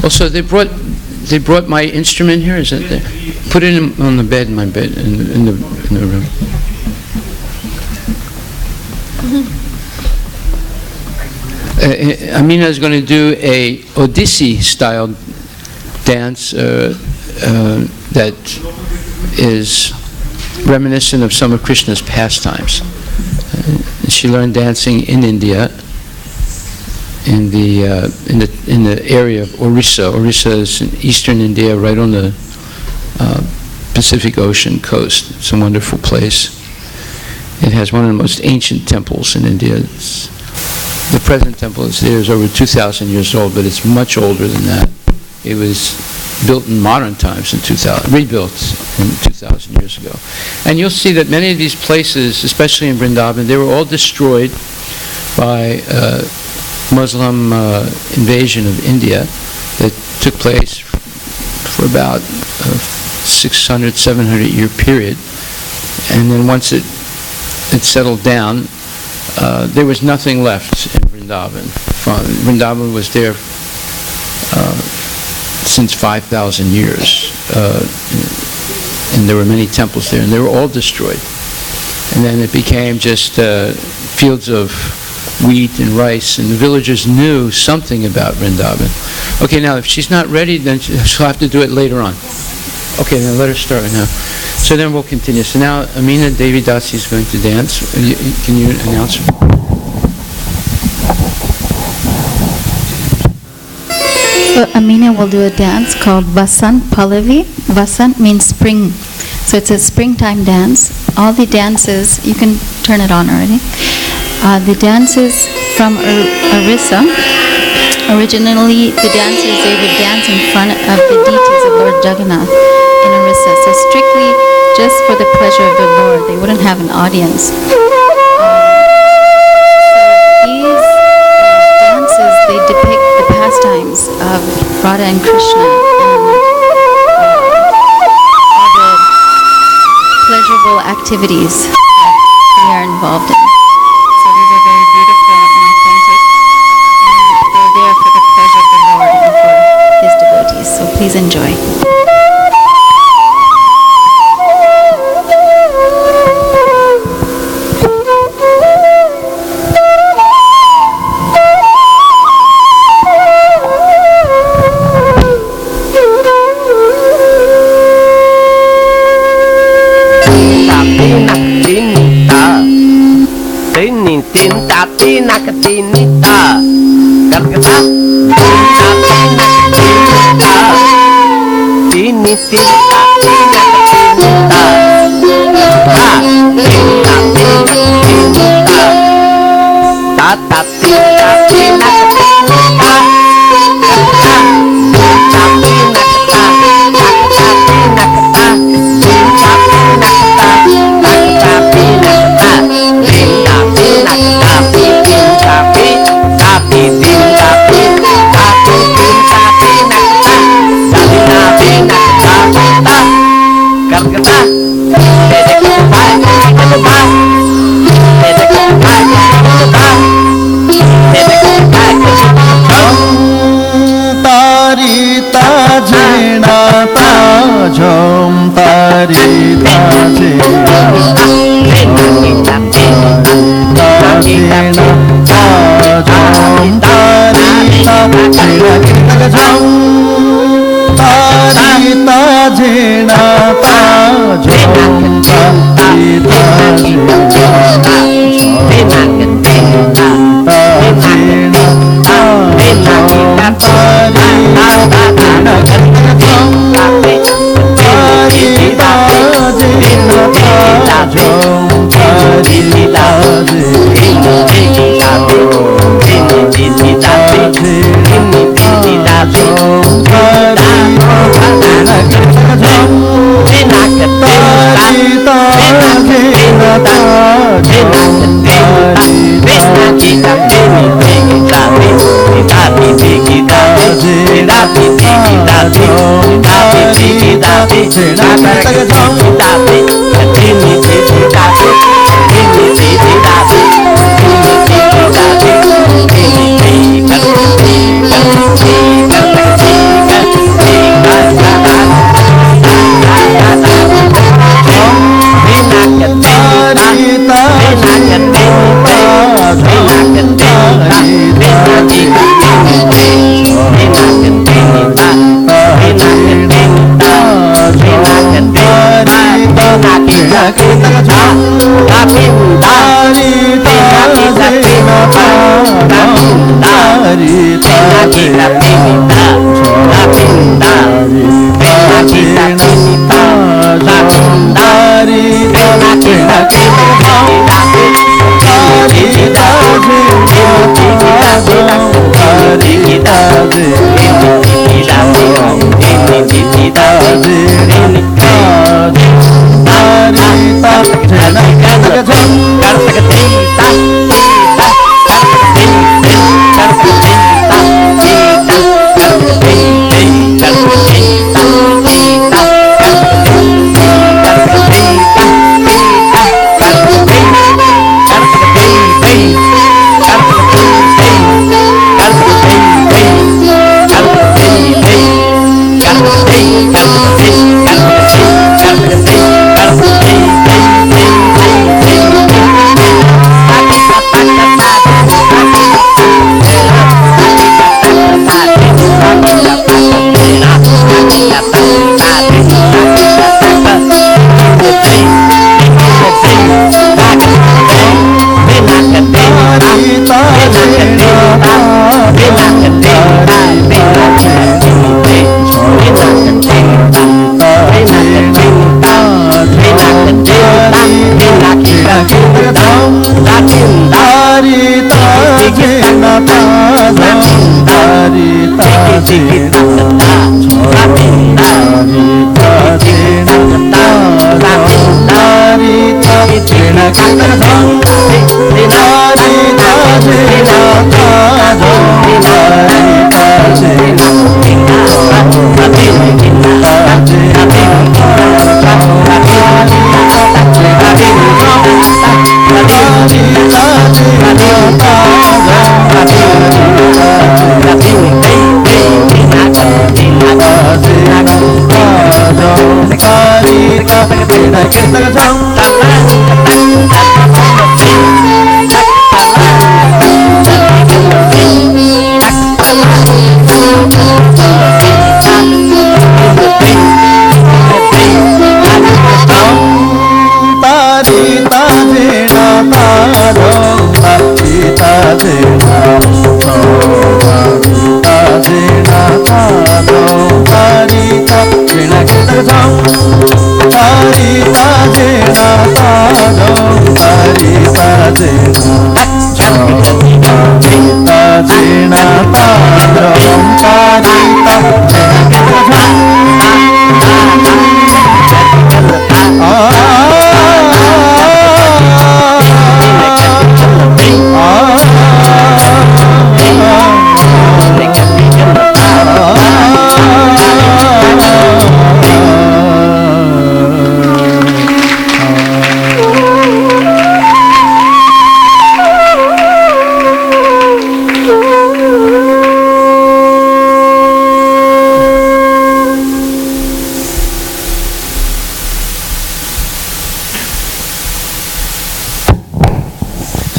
Also, they brought my instrument here. Is it there? Put it on the bed, my bed, in the room. Amina is going to do a Odissi-style dance that is reminiscent of some of Krishna's pastimes. She learned dancing in India, in the area of Orissa. Orissa is in eastern India, right on the Pacific Ocean coast. It's a wonderful place. It has one of the most ancient temples in India. The present temple is there is over 2,000 years old, but it's much older than that. It was built in modern times rebuilt in 2,000 years ago. And you'll see that many of these places, especially in Vrindavan, they were all destroyed by Muslim invasion of India that took place for about 600, 700 year period. And then once it settled down, there was nothing left in Vrindavan. Vrindavan was there since 5,000 years. And there were many temples there, and they were all destroyed. And then it became just fields of wheat and rice, and the villagers knew something about Vrindavan. Okay, now if she's not ready, then she'll have to do it later on. Okay, then let her start right now. So then we'll continue. So now Amina Devi Dasi is going to dance. Can you announce her? So Amina will do a dance called Vasant Pallavi. Vasant means spring. So it's a springtime dance. All the dances, you can turn it on already. The dances from Orissa, originally the dancers, they would dance in front of the deities of Lord Jagannath in Orissa. So strictly just for the pleasure of the Lord. They wouldn't have an audience. These dances, they depict the pastimes of Radha and Krishna and all the pleasurable activities that they are involved in. So these are very beautiful and authentic, and they're there for the pleasure of the Lord and for His devotees. So please enjoy.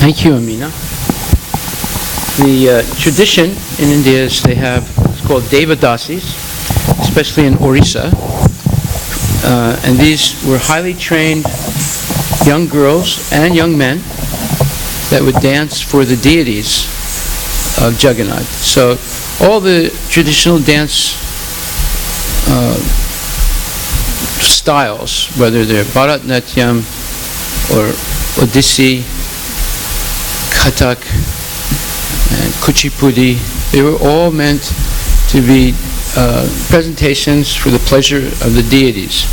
Thank you, Amina. The tradition in India is they have, it's called Devadasis, especially in Orissa. And these were highly trained young girls and young men that would dance for the deities of Jagannath. So all the traditional dance styles, whether they're Bharatnatyam or Odissi, Kathak, and Kuchipudi, they were all meant to be presentations for the pleasure of the deities.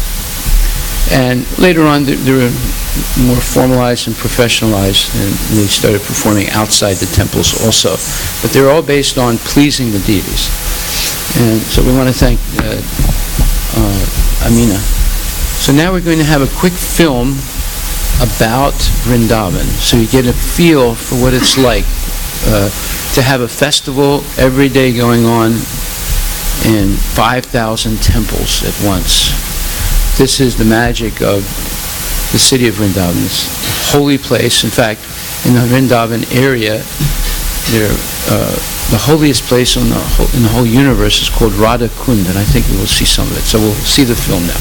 And later on, they were more formalized and professionalized, and they started performing outside the temples also. But they're all based on pleasing the deities. And so we want to thank Amina. So now we're going to have a quick film about Vrindavan, so you get a feel for what it's like to have a festival every day going on in 5,000 temples at once. This is the magic of the city of Vrindavan. It's a holy place. In fact, in the Vrindavan area, the holiest place in the whole universe is called Radha Kund, and I think we will see some of it. So we'll see the film now.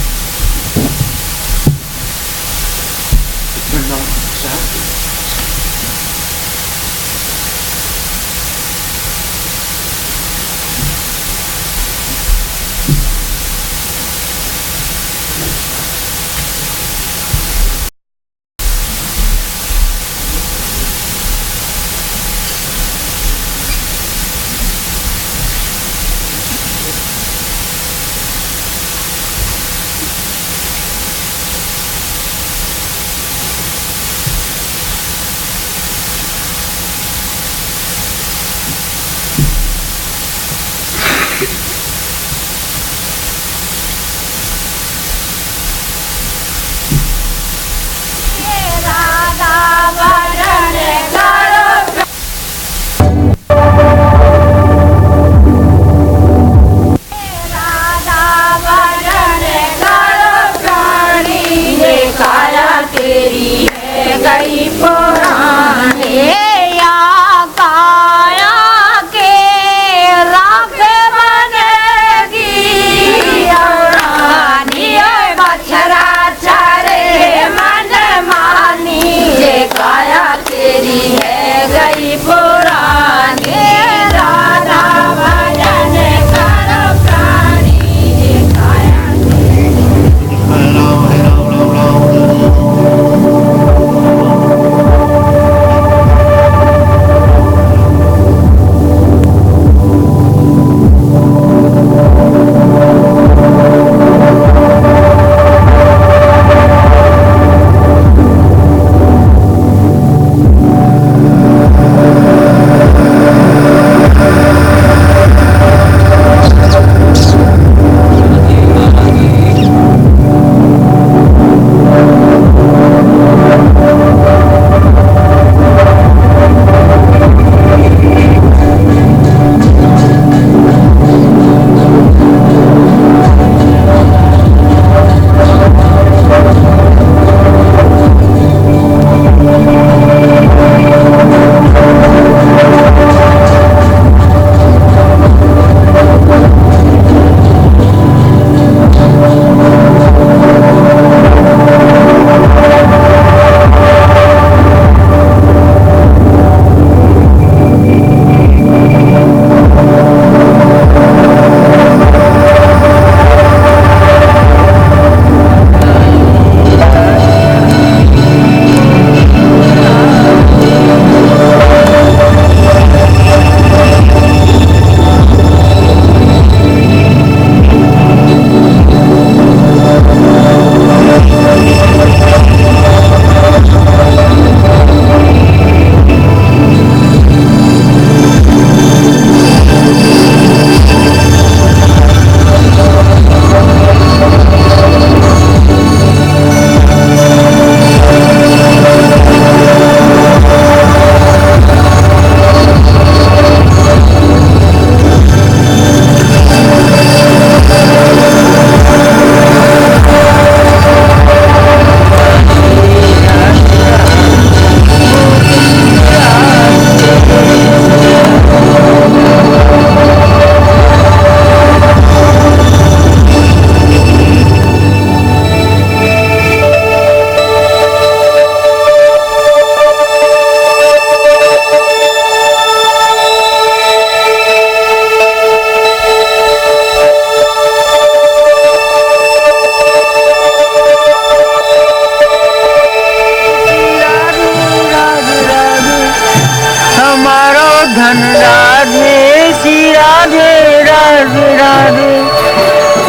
Radhe Radhe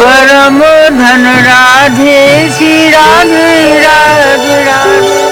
Param Dhan Radhe Shri Radhe Radhe Radhe.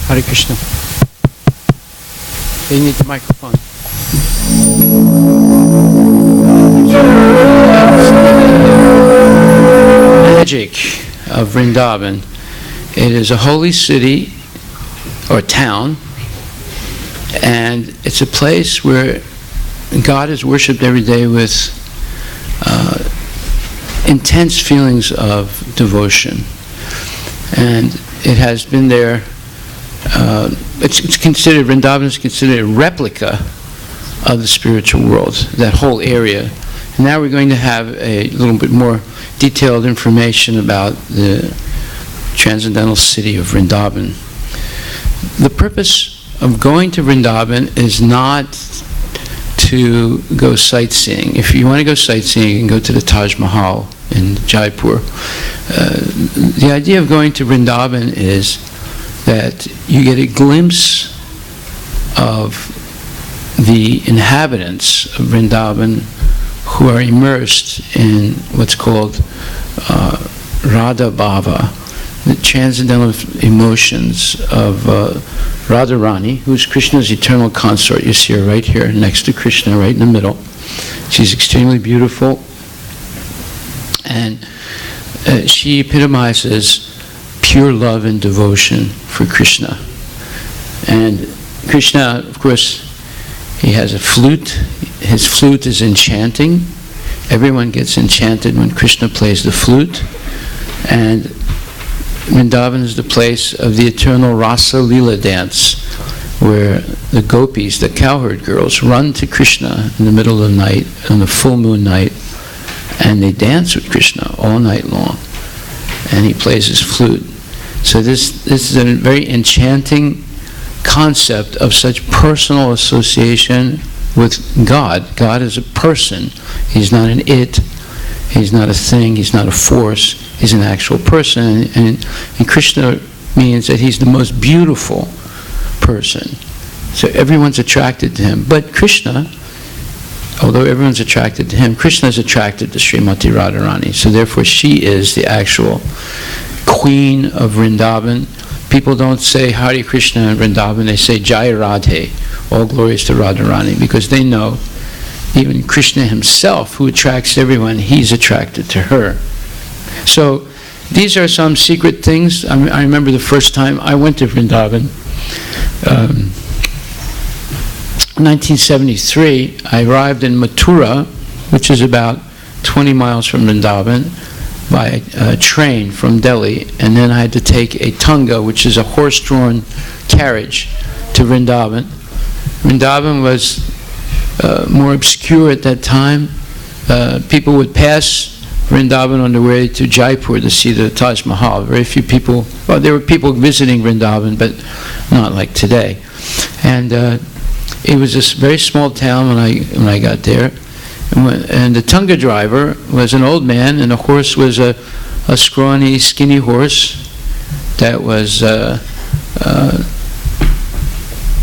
Hare Krishna. They need the microphone. Magic of Vrindavan. It is a holy city or town, and it's a place where God is worshipped every day with intense feelings of devotion. And it has been there, it's considered, Vrindavan is considered a replica of the spiritual world, that whole area. And now we're going to have a little bit more detailed information about the transcendental city of Vrindavan. The purpose of going to Vrindavan is not to go sightseeing. If you want to go sightseeing, you can go to the Taj Mahal in Jaipur. The idea of going to Vrindavan is that you get a glimpse of the inhabitants of Vrindavan who are immersed in what's called Radha Bhava, the transcendental emotions of Radharani, who's Krishna's eternal consort. You see her right here next to Krishna, right in the middle. She's extremely beautiful, and she epitomizes pure love and devotion for Krishna. And Krishna, of course, he has a flute. His flute is enchanting. Everyone gets enchanted when Krishna plays the flute. And Vrindavan is the place of the eternal Rasa Leela dance, where the gopis, the cowherd girls, run to Krishna in the middle of the night, on the full moon night, and they dance with Krishna all night long. And he plays his flute. So this is a very enchanting concept of such personal association with God. God is a person. He's not an it. He's not a thing. He's not a force. He's an actual person. And Krishna means that he's the most beautiful person. So everyone's attracted to him. But Krishna, although everyone's attracted to him, Krishna is attracted to Srimati Radharani. So therefore she is the actual queen of Vrindavan. People don't say Hare Krishna in Vrindavan, they say Jai Radhe, all glories to Radharani, because they know even Krishna himself, who attracts everyone, he's attracted to her. So these are some secret things. I remember the first time I went to Vrindavan, 1973, I arrived in Mathura, which is about 20 miles from Vrindavan, by a train from Delhi, and then I had to take a Tunga, which is a horse-drawn carriage, to Vrindavan. Vrindavan was more obscure at that time. People would pass Vrindavan on their way to Jaipur to see the Taj Mahal. Very few people, well, there were people visiting Vrindavan, but not like today. And it was a very small town when I got there. And the Tunga driver was an old man, and the horse was a scrawny, skinny horse that was,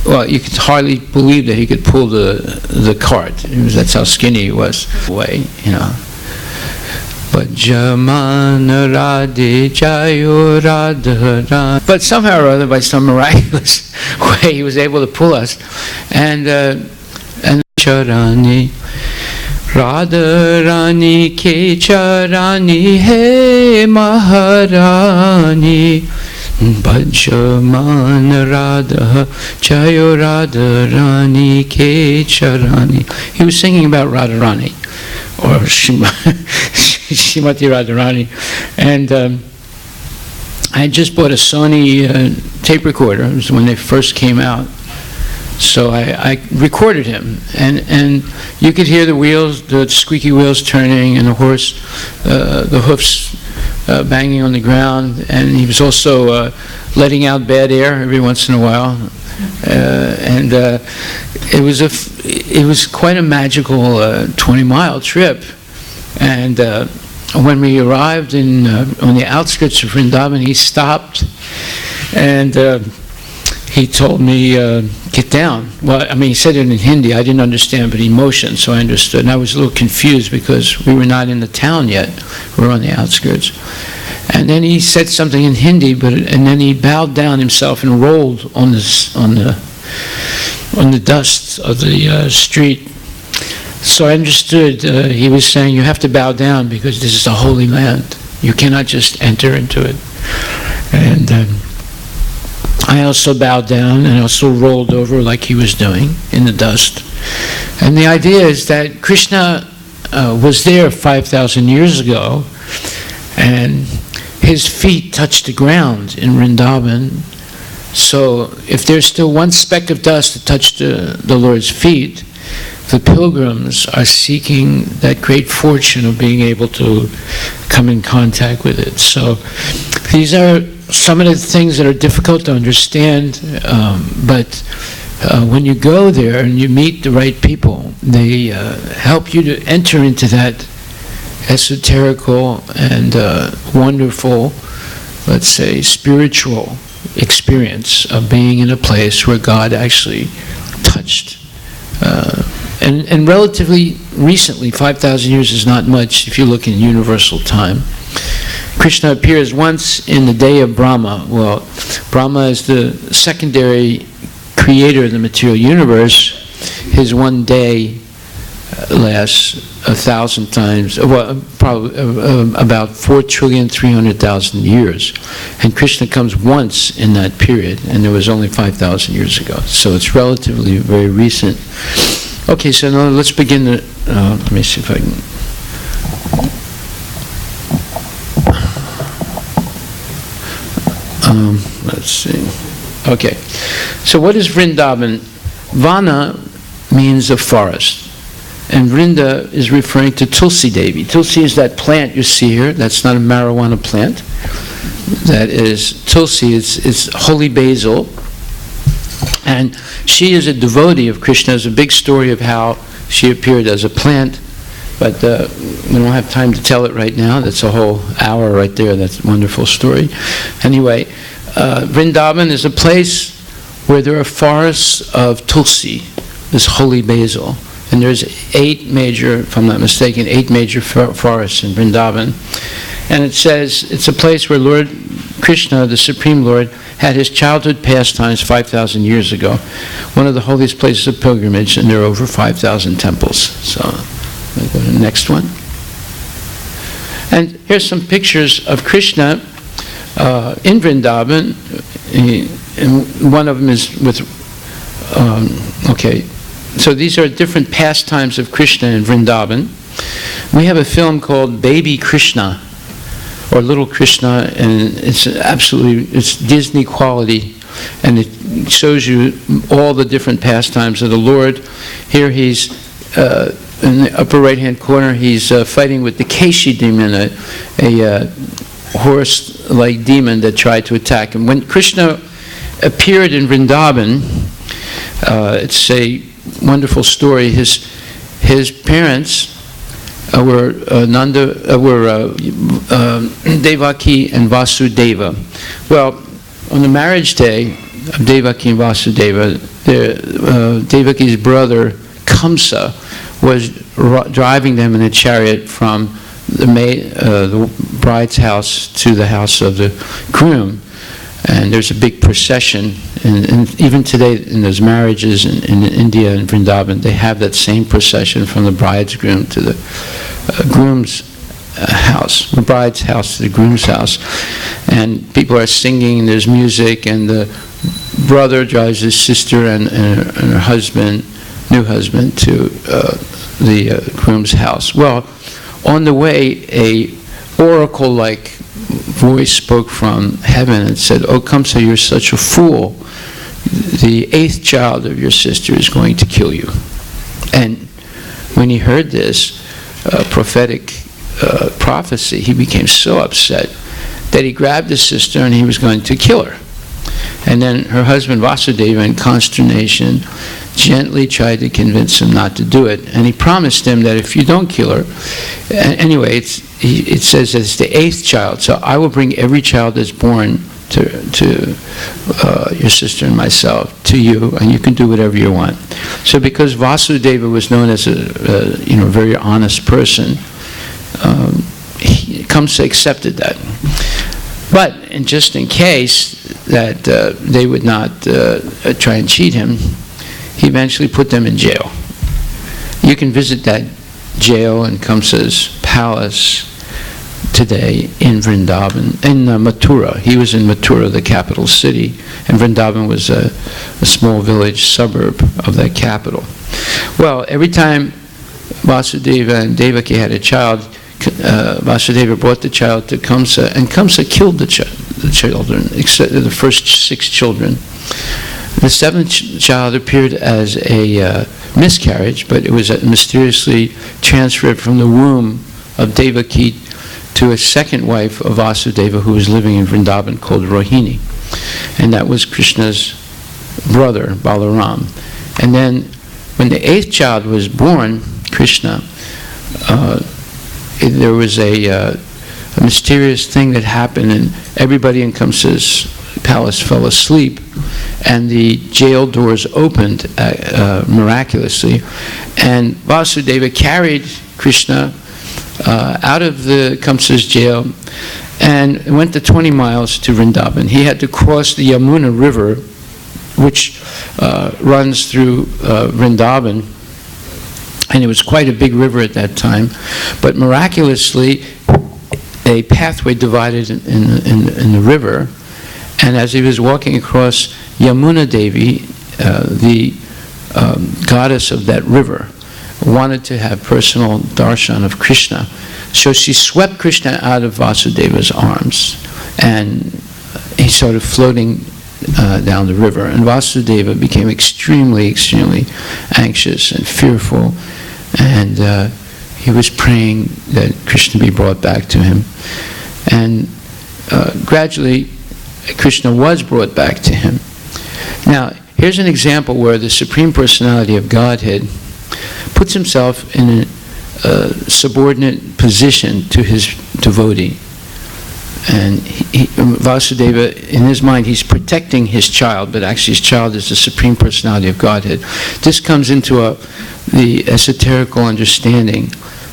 well, you could hardly believe that he could pull the cart. That's how skinny he was. Way, you know. But Jamana Radhe Jayo Radha. But somehow or other, by some miraculous way, he was able to pull us. And Charani. Radharani ke charani hai Maharani Bhajaman Radha Jayo Radharani ke charani. He was singing about Radharani, or Srimati Radharani. And I had just bought a Sony tape recorder. It was when they first came out. So I recorded him, and you could hear the wheels, the squeaky wheels turning, and the horse, the hoofs banging on the ground, and he was also letting out bad air every once in a while, and it was quite a magical 20-mile trip. And when we arrived on the outskirts of Vrindavan, he stopped, and he told me, get down. Well, I mean, he said it in Hindi. I didn't understand, but he motioned, so I understood. And I was a little confused because we were not in the town yet. We were on the outskirts. And then he said something in Hindi, and then he bowed down himself and rolled on the dust of the street. So I understood he was saying, you have to bow down because this is a holy land. You cannot just enter into it. And I also bowed down and also rolled over like he was doing in the dust. And the idea is that Krishna was there 5,000 years ago, and his feet touched the ground in Vrindavan. So if there's still one speck of dust to touch the Lord's feet, the pilgrims are seeking that great fortune of being able to come in contact with it. So these are some of the things that are difficult to understand, but when you go there and you meet the right people, they help you to enter into that esoterical and wonderful, let's say, spiritual experience of being in a place where God actually touched. And relatively recently, 5,000 years is not much if you look in universal time. Krishna appears once in the day of Brahma. Well, Brahma is the secondary creator of the material universe. His one day lasts 1,000 times, well, probably about 4,300,000 years. And Krishna comes once in that period, and it was only 5,000 years ago. So it's relatively very recent. Okay, so now let's begin the, let me see if I can. Let's see. Okay, so what is Vrindavan? Vana means a forest. And Vrinda is referring to Tulsi Devi. Tulsi is that plant you see here. That's not a marijuana plant. That is Tulsi. It's holy basil. And she is a devotee of Krishna. There's a big story of how she appeared as a plant. But we don't have time to tell it right now. That's a whole hour right there. That's a wonderful story. Anyway, Vrindavan is a place where there are forests of Tulsi, this holy basil. And there's 8 major, if I'm not mistaken, 8 major forests in Vrindavan. And it says it's a place where Lord Krishna, the Supreme Lord, had his childhood pastimes 5,000 years ago. One of the holiest places of pilgrimage, and there are over 5,000 temples. So, I'll go to the next one. And here's some pictures of Krishna in Vrindavan. And one of them is with, okay. So these are different pastimes of Krishna in Vrindavan. We have a film called Baby Krishna, or Little Krishna, and it's Disney quality, and it shows you all the different pastimes of the Lord. Here he's, in the upper right-hand corner, he's fighting with the Keshi demon, a horse-like demon that tried to attack him. When Krishna appeared in Vrindavan, it's a wonderful story. His parents were Devaki and Vasudeva. Well, on the marriage day of Devaki and Vasudeva, Devaki's brother Kamsa was driving them in a chariot from the bride's house to the house of the groom. And there's a big procession, and even today in those marriages in India and Vrindavan, they have that same procession from the bride's groom to the groom's house, the bride's house to the groom's house. And people are singing, there's music, and the brother drives his sister and her husband, new husband, to the groom's house. Well, on the way, a oracle-like voice spoke from heaven and said, "Oh, Kamsa, you're such a fool. The 8th child of your sister is going to kill you." And when he heard this prophetic prophecy, he became so upset that he grabbed his sister and he was going to kill her. And then her husband Vasudeva, in consternation, gently tried to convince him not to do it. And he promised him that if you don't kill her, anyway, it says that it's the 8th child, so I will bring every child that's born to your sister and myself to you, and you can do whatever you want. So because Vasudeva was known as a very honest person, Kamsa accepted that. But just in case that they would not try and cheat him, he eventually put them in jail. You can visit that jail in Kamsa's palace today in Vrindavan, in Mathura. He was in Mathura, the capital city, and Vrindavan was a small village suburb of that capital. Well, every time Vasudeva and Devaki had a child, Vasudeva brought the child to Kamsa, and Kamsa killed the children, except the first 6 children. The 7th child appeared as a miscarriage, but it was mysteriously transferred from the womb of Devaki to a second wife of Vasudeva who was living in Vrindavan called Rohini. And that was Krishna's brother, Balaram. And then when the 8th child was born, Krishna, there was a mysterious thing that happened, and everybody in Kamsa's palace fell asleep, and the jail doors opened miraculously, and Vasudeva carried Krishna out of the Kamsa's jail and went the 20 miles to Vrindavan. He had to cross the Yamuna River, which runs through Vrindavan, and it was quite a big river at that time, but miraculously a pathway divided in the river, and as he was walking across, Yamuna Devi, the goddess of that river, wanted to have personal darshan of Krishna. So she swept Krishna out of Vasudeva's arms, and he started floating down the river. And Vasudeva became extremely, extremely anxious and fearful, and he was praying that Krishna be brought back to him. And gradually, Krishna was brought back to him. Now, here's an example where the Supreme Personality of Godhead puts himself in a subordinate position to his devotee. And Vasudeva, in his mind, he's protecting his child, but actually his child is the Supreme Personality of Godhead. This comes into the esoterical understanding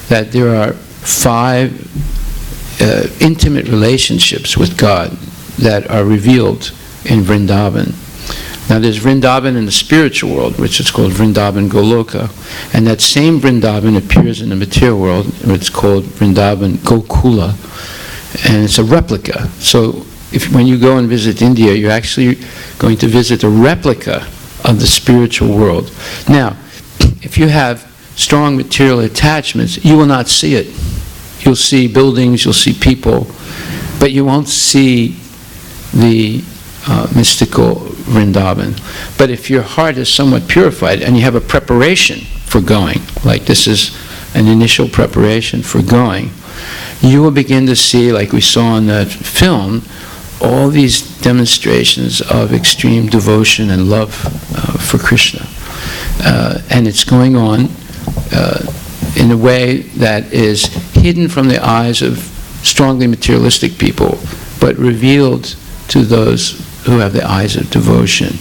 that there are 5 intimate relationships with God that are revealed in Vrindavan. Now there's Vrindavan in the spiritual world, which is called Vrindavan Goloka, and that same Vrindavan appears in the material world, where it's called Vrindavan Gokula, and it's a replica. So when you go and visit India, you're actually going to visit a replica of the spiritual world. Now, if you have strong material attachments, you will not see it. You'll see buildings, you'll see people, but you won't see the mystical Vrindavan. But if your heart is somewhat purified and you have a preparation for going, like this is an initial preparation for going, you will begin to see, like we saw in the film, all these demonstrations of extreme devotion and love for Krishna. And it's going on in a way that is hidden from the eyes of strongly materialistic people, but revealed to those who have the eyes of devotion.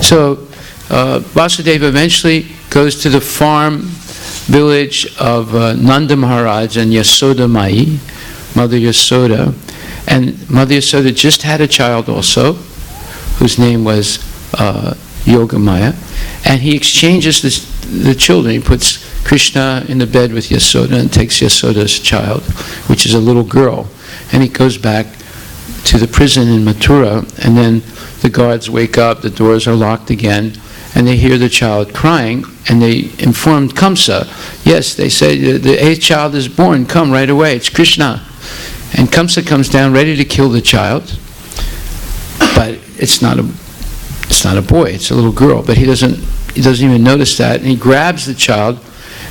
So Vasudeva eventually goes to the farm village of Nanda Maharaj and Yasoda Mai, Mother Yasoda. And Mother Yasoda just had a child also, whose name was Yogamaya. And he exchanges the children. He puts Krishna in the bed with Yasoda and takes Yasoda's child, which is a little girl. And he goes back to the prison in Mathura, and then the guards wake up, the doors are locked again, and they hear the child crying, and they informed Kamsa. Yes, they say, the 8th child is born, come right away, it's Krishna. And Kamsa comes down ready to kill the child, but it's not a boy, it's a little girl. But he doesn't even notice that, and he grabs the child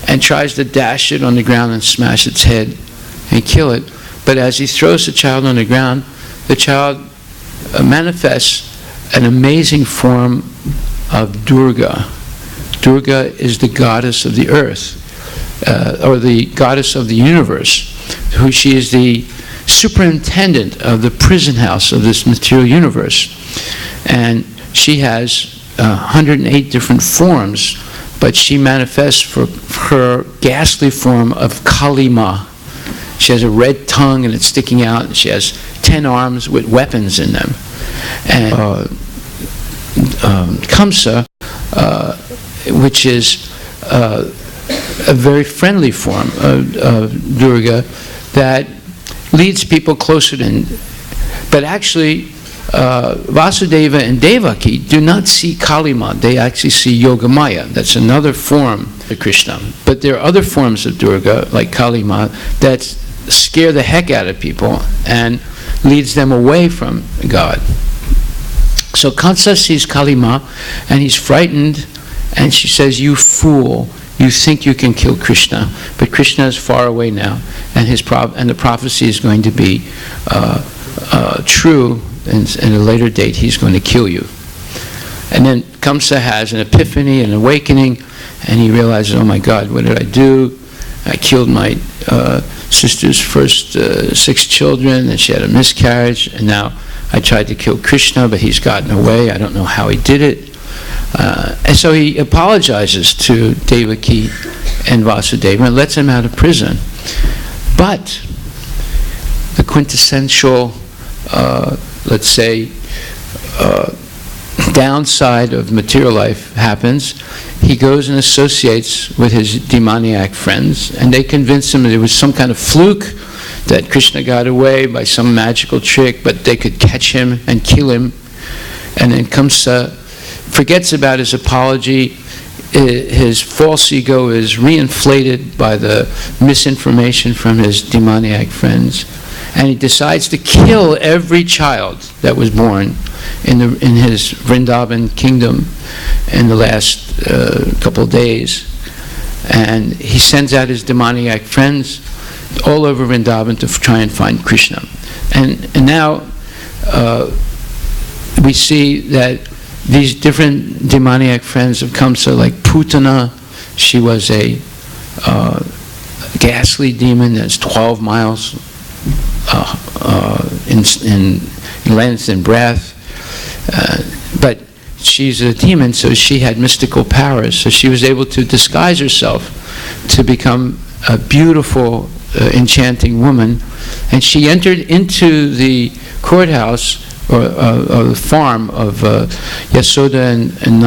and tries to dash it on the ground and smash its head and kill it. But as he throws the child on the ground, the child manifests an amazing form of Durga. Durga is the goddess of the earth, or the goddess of the universe. She is the superintendent of the prison house of this material universe. And she has 108 different forms, but she manifests for her ghastly form of Kali Ma. She has a red tongue and it's sticking out, and she has 10 arms with weapons in them. And Kamsa, which is a very friendly form of Durga that leads people closer to him. But actually, Vasudeva and Devaki do not see Kalima. They actually see Yogamaya. That's another form of Krishna. But there are other forms of Durga, like Kalima, that scare the heck out of people and leads them away from God. So Kansa sees Kalima, and he's frightened, and she says, "You fool, you think you can kill Krishna, but Krishna is far away now, and the prophecy is going to be true, and at a later date he's going to kill you." And then Kamsa has an epiphany, an awakening, and he realizes, "Oh my God, what did I do? I killed my sister's first 6 children, and she had a miscarriage, and now I tried to kill Krishna, but he's gotten away. I don't know how he did it." And so he apologizes to Devaki and Vasudeva and lets him out of prison. But the quintessential, let's say, downside of material life happens. He goes and associates with his demoniac friends, and they convince him that it was some kind of fluke, that Krishna got away by some magical trick, but they could catch him and kill him. And then Kamsa forgets about his apology. His false ego is reinflated by the misinformation from his demoniac friends, and he decides to kill every child that was born in his Vrindavan kingdom in the last couple of days. And he sends out his demoniac friends all over Vrindavan to try and find Krishna. And now we see that these different demoniac friends of Kamsa, like Putana, she was a ghastly demon that's 12 miles in length and breadth. But she's a demon, so she had mystical powers. So she was able to disguise herself to become a beautiful, enchanting woman. And she entered into the courthouse or the farm of Yasoda and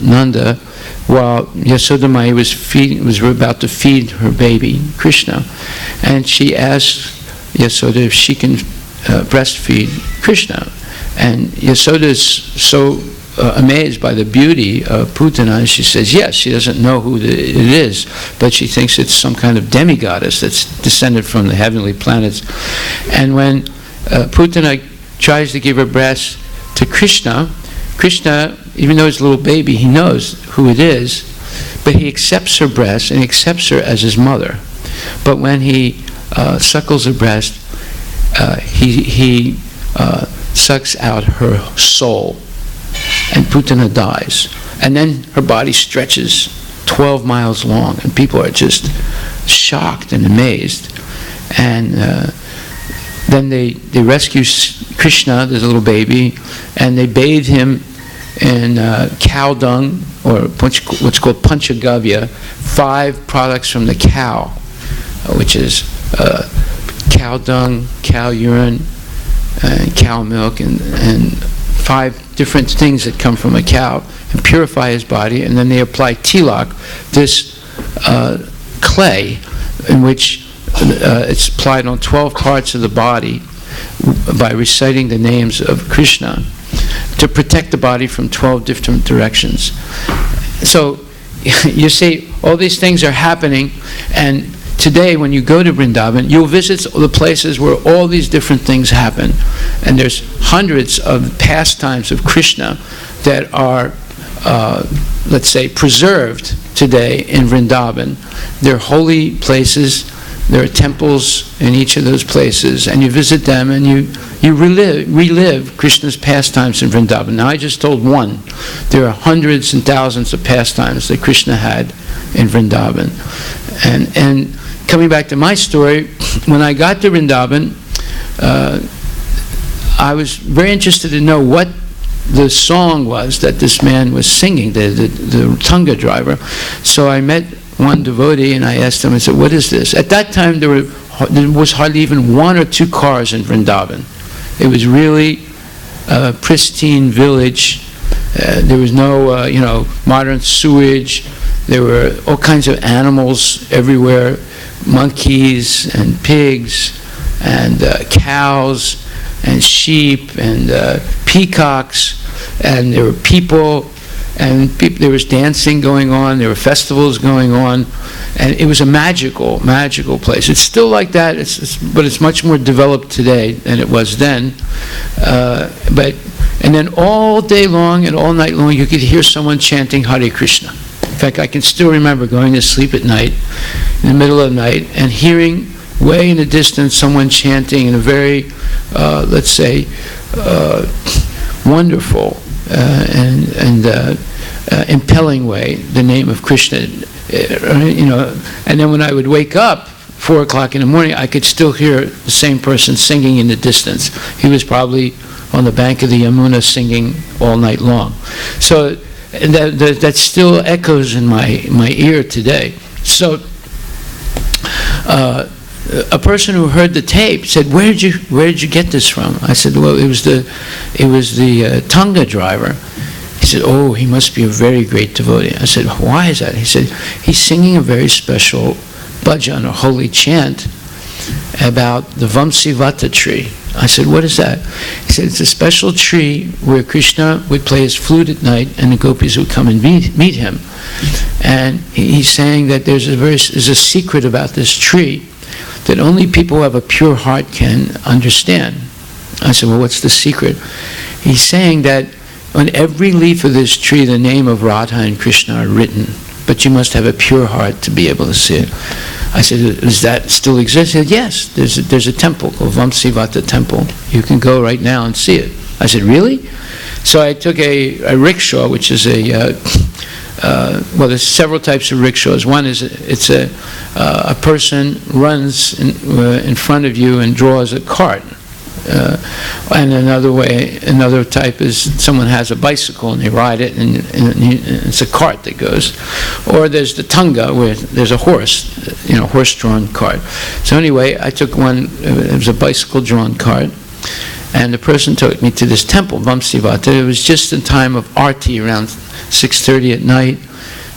Nanda while Yasoda Mai was about to feed her baby, Krishna. And she asked Yasoda if she can breastfeed Krishna. And Yasoda is so amazed by the beauty of Putana, and she says yes. She doesn't know who it is, but she thinks it's some kind of demigoddess that's descended from the heavenly planets. And when Putana tries to give her breast to Krishna, even though he's a little baby, he knows who it is, but he accepts her breast and he accepts her as his mother. But when he suckles her breast, he sucks out her soul, and Putana dies. And then her body stretches 12 miles long, and people are just shocked and amazed. And then they rescue Krishna, this little baby, and they bathe him in cow dung, or what's called panchagavya, 5 products from the cow, which is cow dung, cow urine, and cow milk, and 5 different things that come from a cow, and purify his body. And then they apply tilak, this clay, in which it's applied on 12 parts of the body by reciting the names of Krishna to protect the body from 12 different directions. So you see, all these things are happening, and today when you go to Vrindavan, you'll visit the places where all these different things happen. And there's hundreds of pastimes of Krishna that are, let's say, preserved today in Vrindavan. They're holy places. There are temples in each of those places, and you visit them and you relive Krishna's pastimes in Vrindavan. Now, I just told one. There are hundreds and thousands of pastimes that Krishna had in Vrindavan. And coming back to my story, when I got to Vrindavan, I was very interested to know what the song was that this man was singing, the Tunga driver. So I met one devotee and I asked him, I said, what is this? At that time there was hardly even 1 or 2 cars in Vrindavan. It was really a pristine village. There was no modern sewage. There were all kinds of animals everywhere, monkeys and pigs and cows and sheep and peacocks, and there were people, and there was dancing going on, there were festivals going on, and it was a magical place. It's still like that, but it's much more developed today than it was then. And then all day long and all night long, you could hear someone chanting Hare Krishna. In fact, I can still remember going to sleep at night, in the middle of the night, and hearing way in the distance someone chanting in a very, let's say, wonderful and impelling way the name of Krishna. And then when I would wake up 4 o'clock in the morning, I could still hear the same person singing in the distance. He was probably on the bank of the Yamuna singing all night long. So that still echoes in my ear today. So a person who heard the tape said, "Where did you get this from?" I said, "Well, it was the Tonga driver." He said, "Oh, he must be a very great devotee." I said, "Why is that?" He said, "He's singing a very special bhajan, or holy chant, about the Vamsivata tree." I said, "What is that?" He said, "It's a special tree where Krishna would play his flute at night and the gopis would come and meet him." And he's saying that there's a secret about this tree that only people who have a pure heart can understand. I said, "Well, what's the secret?" He's saying that on every leaf of this tree, the name of Radha and Krishna are written, but you must have a pure heart to be able to see it. I said, "Does that still exist?" He said, "Yes, there's a temple called Vamsivata Temple. You can go right now and see it." I said, "Really?" So I took a rickshaw, which is well, there's several types of rickshaws. One is it's a person runs in front of you and draws a cart. And another type is someone has a bicycle and they ride it, and it's a cart that goes. Or there's the Tonga, where there's a horse, horse-drawn cart. So anyway, I took one. It was a bicycle-drawn cart, and the person took me to this temple, Vamsivata. It was just in time of Arti, around 6:30 at night,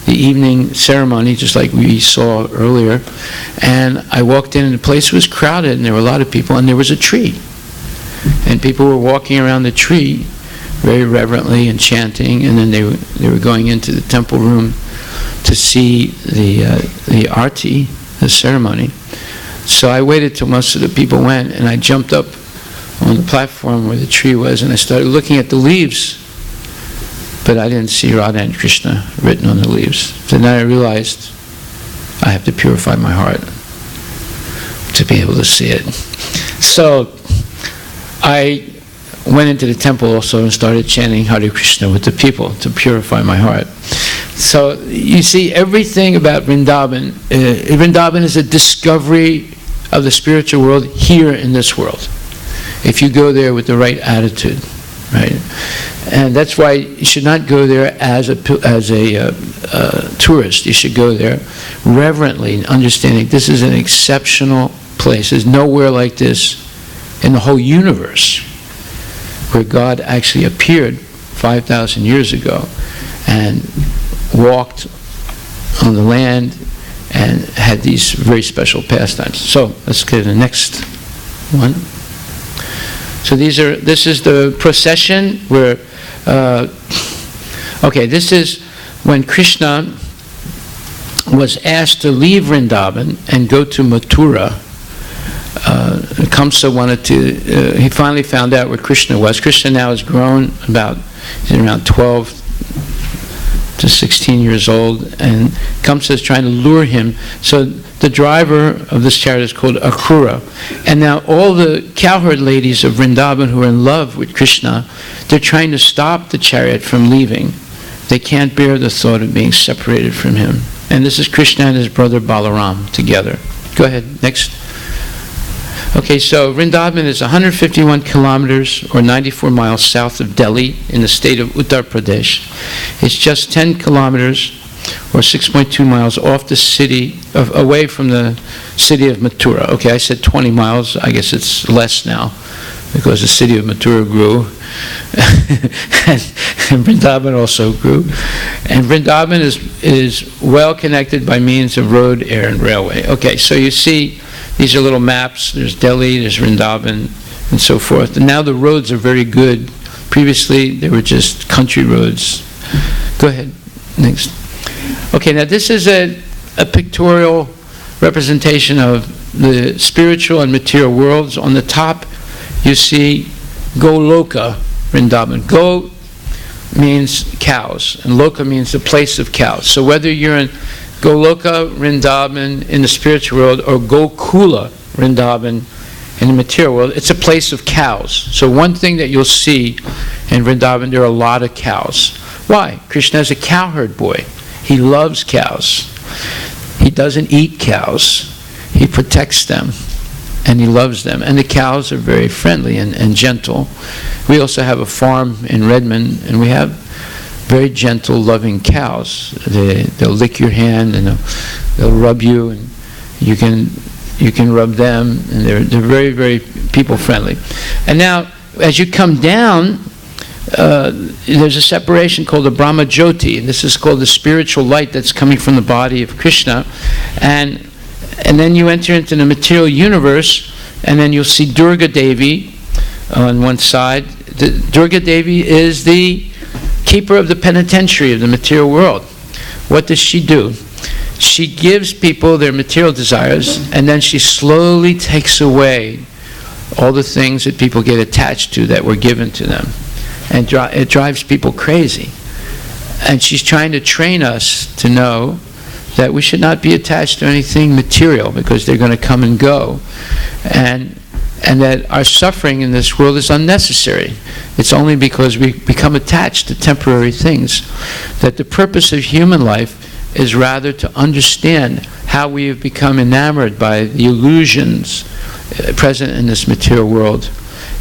the evening ceremony, just like we saw earlier. And I walked in, and the place was crowded, and there were a lot of people, and there was a tree. And people were walking around the tree very reverently and chanting, and then they were going into the temple room to see the arti, the ceremony. So I waited till most of the people went, and I jumped up on the platform where the tree was, and I started looking at the leaves, but I didn't see Radha and Krishna written on the leaves. So then I realized I have to purify my heart to be able to see it. So I went into the temple also and started chanting Hare Krishna with the people to purify my heart. So you see, everything about Vrindavan, Vrindavan is a discovery of the spiritual world here in this world, if you go there with the right attitude, right? And that's why you should not go there as a tourist. You should go there reverently, understanding this is an exceptional place. There's nowhere like this in the whole universe, where God actually appeared 5,000 years ago and walked on the land and had these very special pastimes. So let's go to the next one. So this is the procession where, this is when Krishna was asked to leave Vrindavan and go to Mathura. Kamsa wanted to, he finally found out where Krishna was. Krishna now has grown he's around 12 to 16 years old, and Kamsa is trying to lure him. So the driver of this chariot is called Akrura. And now all the cowherd ladies of Vrindavan who are in love with Krishna, they're trying to stop the chariot from leaving. They can't bear the thought of being separated from him. And this is Krishna and his brother Balaram together. Go ahead, next. Okay, so Vrindavan is 151 kilometers or 94 miles south of Delhi in the state of Uttar Pradesh. It's just 10 kilometers or 6.2 miles off the city, away from the city of Mathura. Okay, I said 20 miles. I guess it's less now because the city of Mathura grew and Vrindavan also grew. And Vrindavan is well connected by means of road, air, and railway. Okay, so you see these are little maps. There's Delhi, there's Vrindavan, and so forth. And now the roads are very good. Previously, they were just country roads. Go ahead. Next. Okay, now this is a pictorial representation of the spiritual and material worlds. On the top, you see Goloka Vrindavan. Go means cows, and Loka means the place of cows. So whether you're in Goloka Vrindavan in the spiritual world or Gokula Vrindavan in the material world, it's a place of cows. So one thing that you'll see in Vrindavan, there are a lot of cows. Why? Krishna is a cowherd boy. He loves cows. He doesn't eat cows. He protects them, and he loves them. And the cows are very friendly and gentle. We also have a farm in Redmond, and we have very gentle, loving cows. They'll lick your hand, and they'll rub you, and you can rub them, and they're very, very people-friendly. And now, as you come down, there's a separation called the Brahma Jyoti, and this is called the spiritual light that's coming from the body of Krishna. And then you enter into the material universe, and then you'll see Durga Devi on one side. Durga Devi is the keeper of the penitentiary of the material world. What does she do? She gives people their material desires, and then she slowly takes away all the things that people get attached to that were given to them. And it drives people crazy. And she's trying to train us to know that we should not be attached to anything material, because they're going to come and go. And that our suffering in this world is unnecessary. It's only because we become attached to temporary things. That the purpose of human life is rather to understand how we have become enamored by the illusions present in this material world,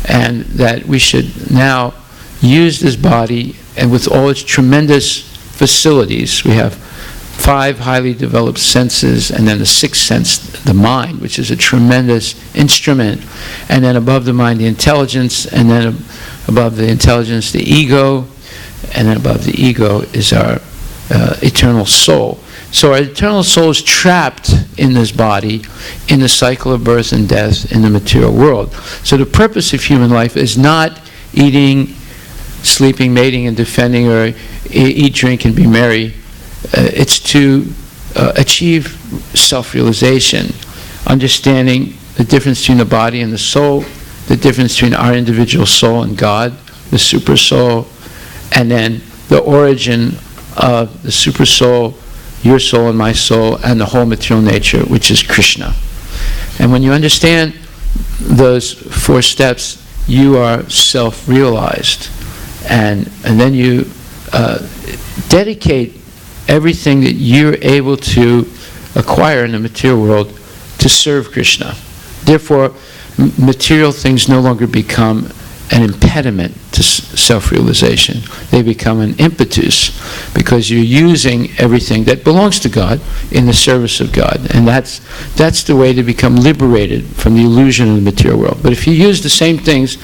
and that we should now use this body, and with all its tremendous facilities, we have 5 highly developed senses, and then the 6th sense, the mind, which is a tremendous instrument, and then above the mind, the intelligence, and then above the intelligence, the ego, and then above the ego is our eternal soul. So our eternal soul is trapped in this body, in the cycle of birth and death in the material world. So the purpose of human life is not eating, sleeping, mating, and defending, or eat, drink, and be merry. It's to achieve self-realization, understanding the difference between the body and the soul, the difference between our individual soul and God, the super soul, and then the origin of the super soul, your soul and my soul, and the whole material nature, which is Krishna. And when you understand those 4 steps, you are self-realized. And then you dedicate everything that you're able to acquire in the material world to serve Krishna. Therefore, material things no longer become an impediment to self-realization. They become an impetus, because you're using everything that belongs to God in the service of God. And that's the way to become liberated from the illusion of the material world. But if you use the same things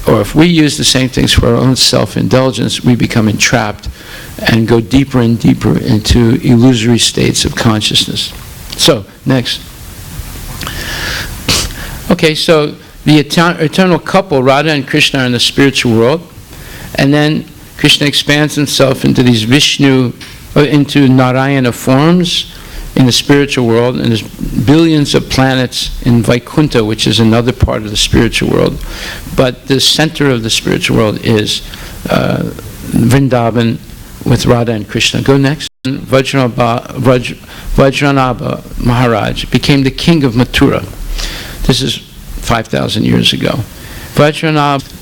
if we use the same things for our own self-indulgence, we become entrapped and go deeper and deeper into illusory states of consciousness. So, next. Okay, so the eternal couple, Radha and Krishna, are in the spiritual world, and then Krishna expands himself into these into Narayana forms in the spiritual world, and there's billions of planets in Vaikuntha, which is another part of the spiritual world. But the center of the spiritual world is Vrindavan with Radha and Krishna. Go next. Vajranabha Maharaj became the king of Mathura. This is 5,000 years ago. Vajranabha.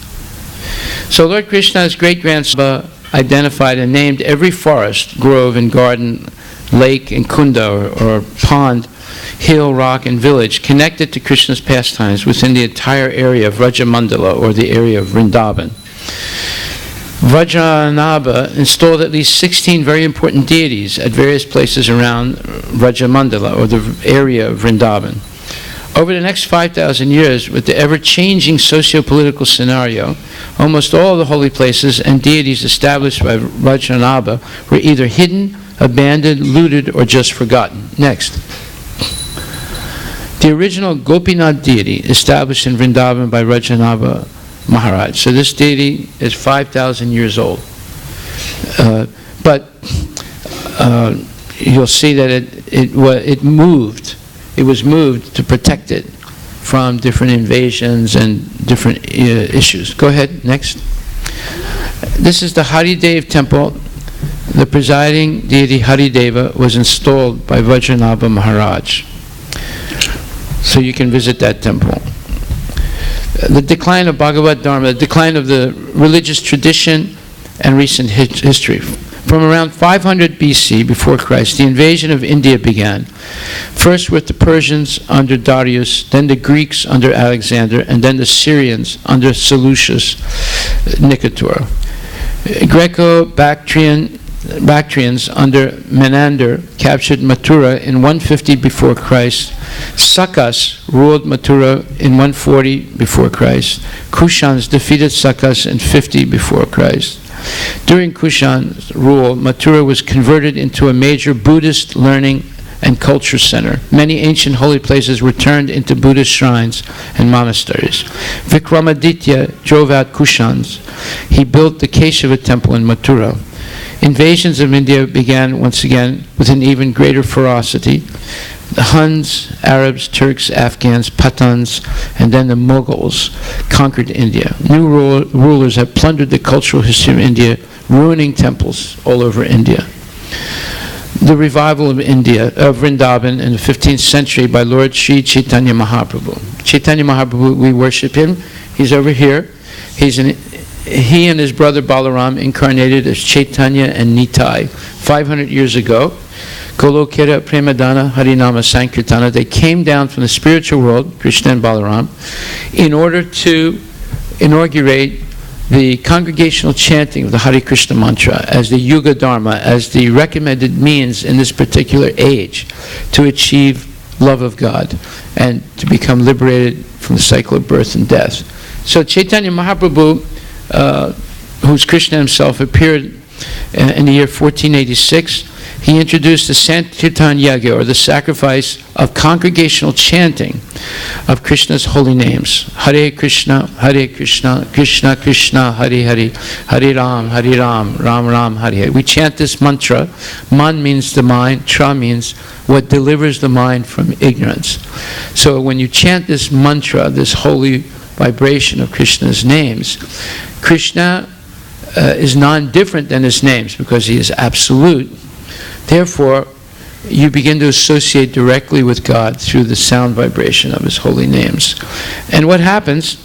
So Lord Krishna's great-grandson identified and named every forest, grove, and garden, lake, and kunda, or pond, hill, rock, and village connected to Krishna's pastimes within the entire area of Rajamandala, or the area of Vrindavan. Vajranabha installed at least 16 very important deities at various places around Rajamandala, or the area of Vrindavan. Over the next 5,000 years, with the ever-changing socio-political scenario, almost all the holy places and deities established by Vajranabha were either hidden, abandoned, looted, or just forgotten. Next. The original Gopinath deity established in Vrindavan by Rajanava Maharaj. So this deity is 5,000 years old. But you'll see that it moved. It was moved to protect it from different invasions and different issues. Go ahead, next. This is the Haridev temple. The presiding deity Harideva was installed by Vajranabha Maharaj. So you can visit that temple. The decline of Bhagavad Dharma, the decline of the religious tradition and recent history. From around 500 BC, before Christ, the invasion of India began. First with the Persians under Darius, then the Greeks under Alexander, and then the Syrians under Seleucus Nicator. Greco-Bactrians under Menander captured Mathura in 150 before Christ. Sakas ruled Mathura in 140 before Christ. Kushans defeated Sakas in 50 before Christ. During Kushan's rule, Mathura was converted into a major Buddhist learning and culture center. Many ancient holy places were turned into Buddhist shrines and monasteries. Vikramaditya drove out Kushans. He built the Keshava temple in Mathura. Invasions of India began once again with an even greater ferocity. The Huns, Arabs, Turks, Afghans, Pathans, and then the Mughals conquered India. New rulers have plundered the cultural history of India, ruining temples all over India. The revival of India, of Vrindavan in the 15th century by Lord Sri Chaitanya Mahaprabhu. Chaitanya Mahaprabhu, we worship him. He's over here. He and his brother Balaram incarnated as Chaitanya and Nitai 500 years ago. Golokera Premadana Harinama Sankirtana. They came down from the spiritual world, Krishna and Balaram, in order to inaugurate the congregational chanting of the Hare Krishna mantra as the Yuga Dharma, as the recommended means in this particular age to achieve love of God and to become liberated from the cycle of birth and death. So Chaitanya Mahaprabhu, who's Krishna himself, appeared in the year 1486. He introduced the Sankirtan Yagya, or the sacrifice of congregational chanting of Krishna's holy names. Hare Krishna, Krishna Krishna, Hare Hare, Hare Ram, Ram Ram, Hare Hare. We chant this mantra. Man means the mind, Tra means what delivers the mind from ignorance. So when you chant this mantra, this holy vibration of Krishna's names, Krishna is non-different than his names because he is absolute. Therefore, you begin to associate directly with God through the sound vibration of his holy names. And what happens?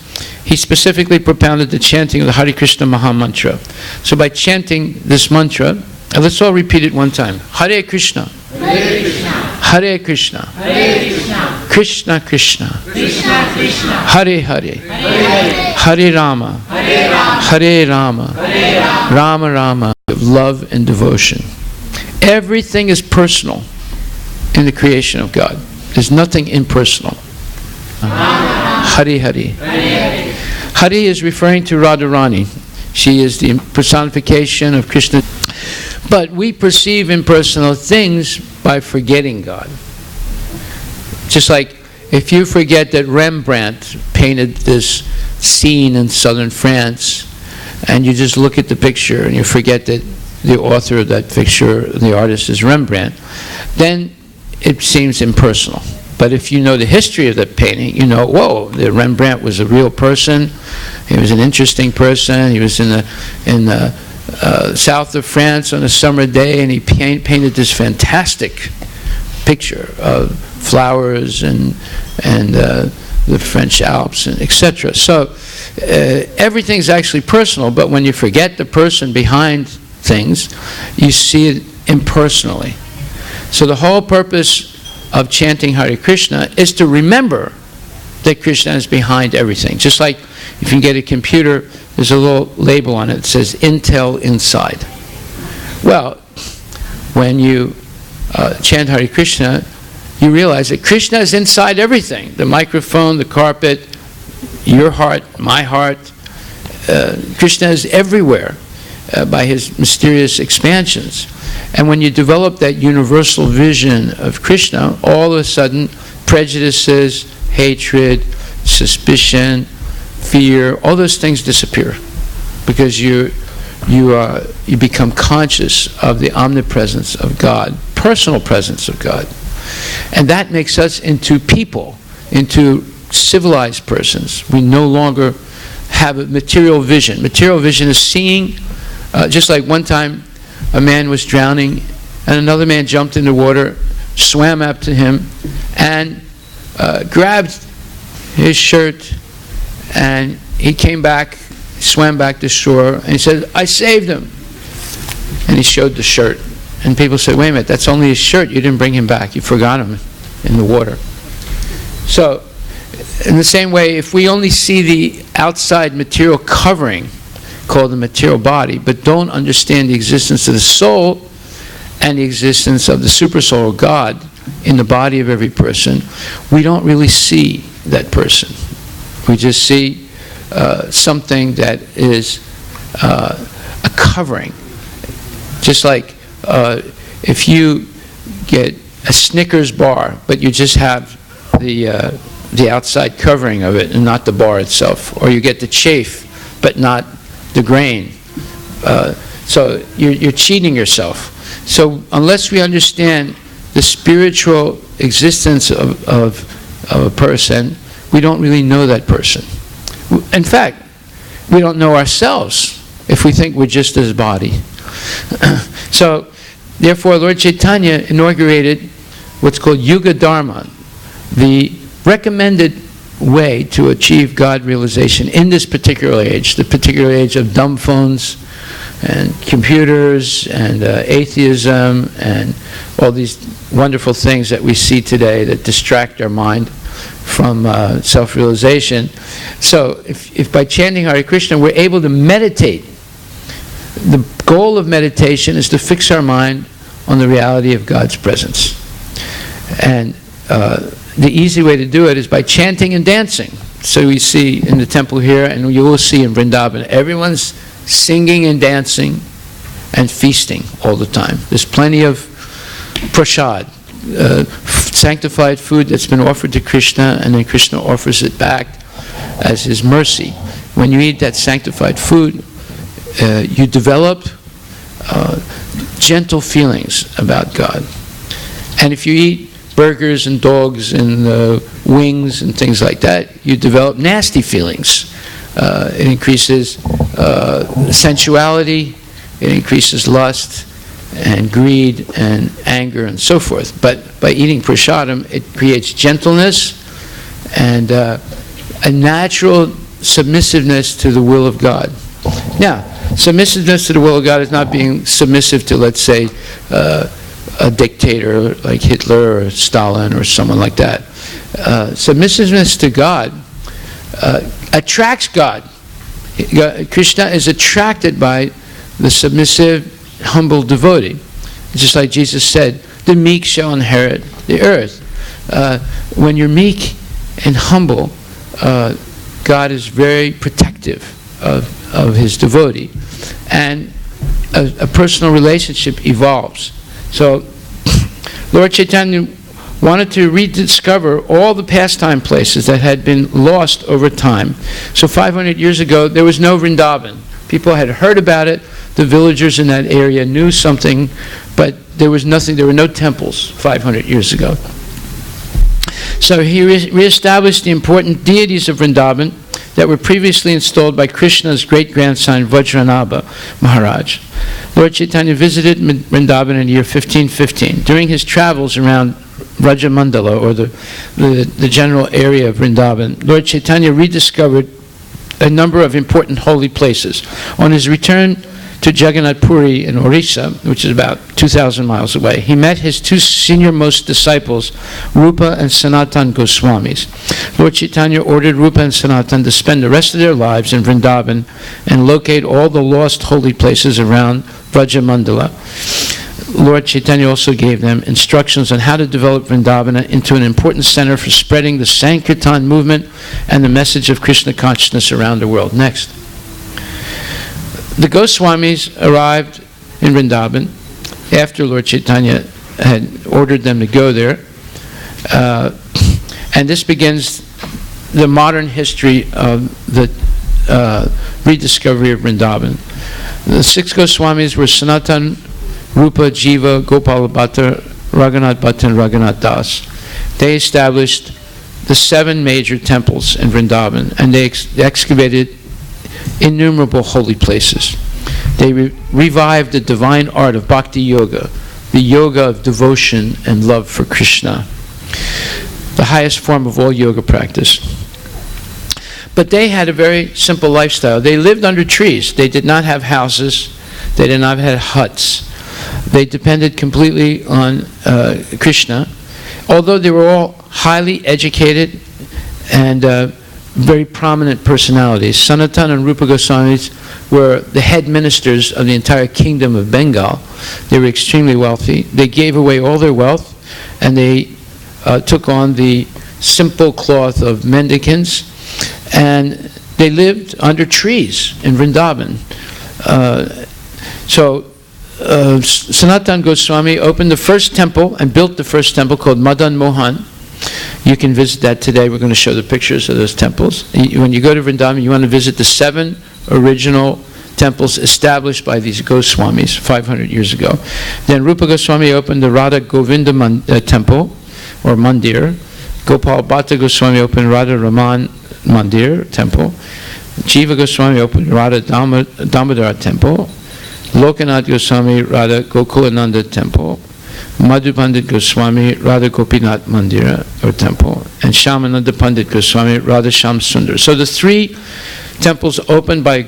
He specifically propounded the chanting of the Hare Krishna Maha Mantra. So by chanting this mantra, let's all repeat it one time. Hare Krishna. Hare Krishna. Hare Krishna. Hare Krishna. Krishna Krishna. Krishna Krishna. Hare Hare. Hare Hare Rama. Hare Rama. Hare Rama. Hare Rama. Rama Rama. Of love and devotion. Everything is personal in the creation of God. There's nothing impersonal. Hare Hare. Hare is referring to Radharani. She is the personification of Krishna. But we perceive impersonal things by forgetting God. Just like if you forget that Rembrandt painted this scene in southern France, and you just look at the picture and you forget that the author of that picture, the artist, is Rembrandt, then it seems impersonal. But if you know the history of that painting, you know, whoa, the Rembrandt was a real person. He was an interesting person. He was in the south of France on a summer day, and he painted this fantastic picture of flowers and the French Alps, and etc. So everything's actually personal, but when you forget the person behind things, you see it impersonally. So the whole purpose of chanting Hare Krishna is to remember that Krishna is behind everything. Just like if you get a computer, there's a little label on it that says Intel inside. Well, when you chant Hare Krishna, you realize that Krishna is inside everything. The microphone, the carpet, your heart, my heart. Krishna is everywhere by his mysterious expansions. And when you develop that universal vision of Krishna, all of a sudden prejudices, hatred, suspicion, fear, all those things disappear because you become conscious of the omnipresence of God, personal presence of God. And that makes us into people, into civilized persons. We no longer have a material vision. Material vision is seeing, just like one time a man was drowning and another man jumped in the water, swam up to him, and grabbed his shirt, and he came back, swam back to shore, and he said, "I saved him." And he showed the shirt. And people said, "Wait a minute, that's only his shirt. You didn't bring him back. You forgot him in the water." So, in the same way, if we only see the outside material covering, called the material body, but don't understand the existence of the soul and the existence of the supersoul, God, in the body of every person, we don't really see that person. We just see something that is a covering. Just like if you get a Snickers bar, but you just have the outside covering of it and not the bar itself, or you get the chaff, but not the grain. So you're cheating yourself. So unless we understand the spiritual existence of a person, we don't really know that person. In fact, we don't know ourselves if we think we're just his body. So, therefore, Lord Chaitanya inaugurated what's called Yuga Dharma, the recommended way to achieve God realization in this particular age, the particular age of dumb phones and computers and atheism and all these wonderful things that we see today that distract our mind from self-realization. So if by chanting Hare Krishna we're able to meditate, the goal of meditation is to fix our mind on the reality of God's presence. And the easy way to do it is by chanting and dancing. So we see in the temple here, and you will see in Vrindavan, everyone's singing and dancing and feasting all the time. There's plenty of prasad, sanctified food that's been offered to Krishna, and then Krishna offers it back as his mercy. When you eat that sanctified food, you develop gentle feelings about God. And if you eat burgers and dogs and wings and things like that, you develop nasty feelings. It increases sensuality, it increases lust and greed and anger and so forth. But by eating prasadam, it creates gentleness and a natural submissiveness to the will of God. Now, submissiveness to the will of God is not being submissive to, let's say, a dictator like Hitler or Stalin or someone like that. Submissiveness to God attracts God. Krishna is attracted by the submissive, humble devotee. Just like Jesus said, the meek shall inherit the earth. When you're meek and humble, God is very protective of his devotee. And a personal relationship evolves. So Lord Chaitanya wanted to rediscover all the pastime places that had been lost over time. So 500 years ago, there was no Vrindavan. People had heard about it. The villagers in that area knew something, but there was nothing. There were no temples 500 years ago. So he reestablished the important deities of Vrindavan that were previously installed by Krishna's great-grandson Vajranabha Maharaj. Lord Chaitanya visited Vrindavan in the year 1515. During his travels around Rajamandala, or the general area of Vrindavan, Lord Chaitanya rediscovered a number of important holy places. On his return to Jagannath Puri in Orissa, which is about 2,000 miles away, he met his two senior-most disciples, Rupa and Sanatan Goswamis. Lord Chaitanya ordered Rupa and Sanatan to spend the rest of their lives in Vrindavan and locate all the lost holy places around Vrajamandala. Lord Chaitanya also gave them instructions on how to develop Vrindavan into an important center for spreading the Sankirtan movement and the message of Krishna consciousness around the world. Next. The Goswamis arrived in Vrindavan after Lord Chaitanya had ordered them to go there. And this begins the modern history of the rediscovery of Vrindavan. The 6 Goswamis were Sanatan, Rupa, Jiva, Gopal Bhatta, Raghunath Bhatta, and Raghunath Das. They established the 7 major temples in Vrindavan, and they excavated innumerable holy places. They revived the divine art of Bhakti Yoga, the yoga of devotion and love for Krishna, the highest form of all yoga practice. But they had a very simple lifestyle. They lived under trees. They did not have houses. They did not have huts. They depended completely on Krishna. Although they were all highly educated and very prominent personalities. Sanatan and Rupa Goswamis were the head ministers of the entire kingdom of Bengal. They were extremely wealthy. They gave away all their wealth, and they took on the simple cloth of mendicants, and they lived under trees in Vrindavan. Sanatan Goswami opened the first temple and built the first temple called Madan Mohan. You can visit that today. We're going to show the pictures of those temples. When you go to Vrindavan, you want to visit the 7 original temples established by these Goswamis 500 years ago. Then Rupa Goswami opened the Radha Govinda temple, or mandir. Gopal Bhatta Goswami opened Radha Raman Mandir temple. Jiva Goswami opened Radha Damodara temple. Lokanath Goswami Radha Gokulananda temple. Madhu Pandit Goswami Radha Gopinath Mandira, or temple. And Shyamananda Pandit Goswami Radha Sham Sundar. So the 4 temples opened by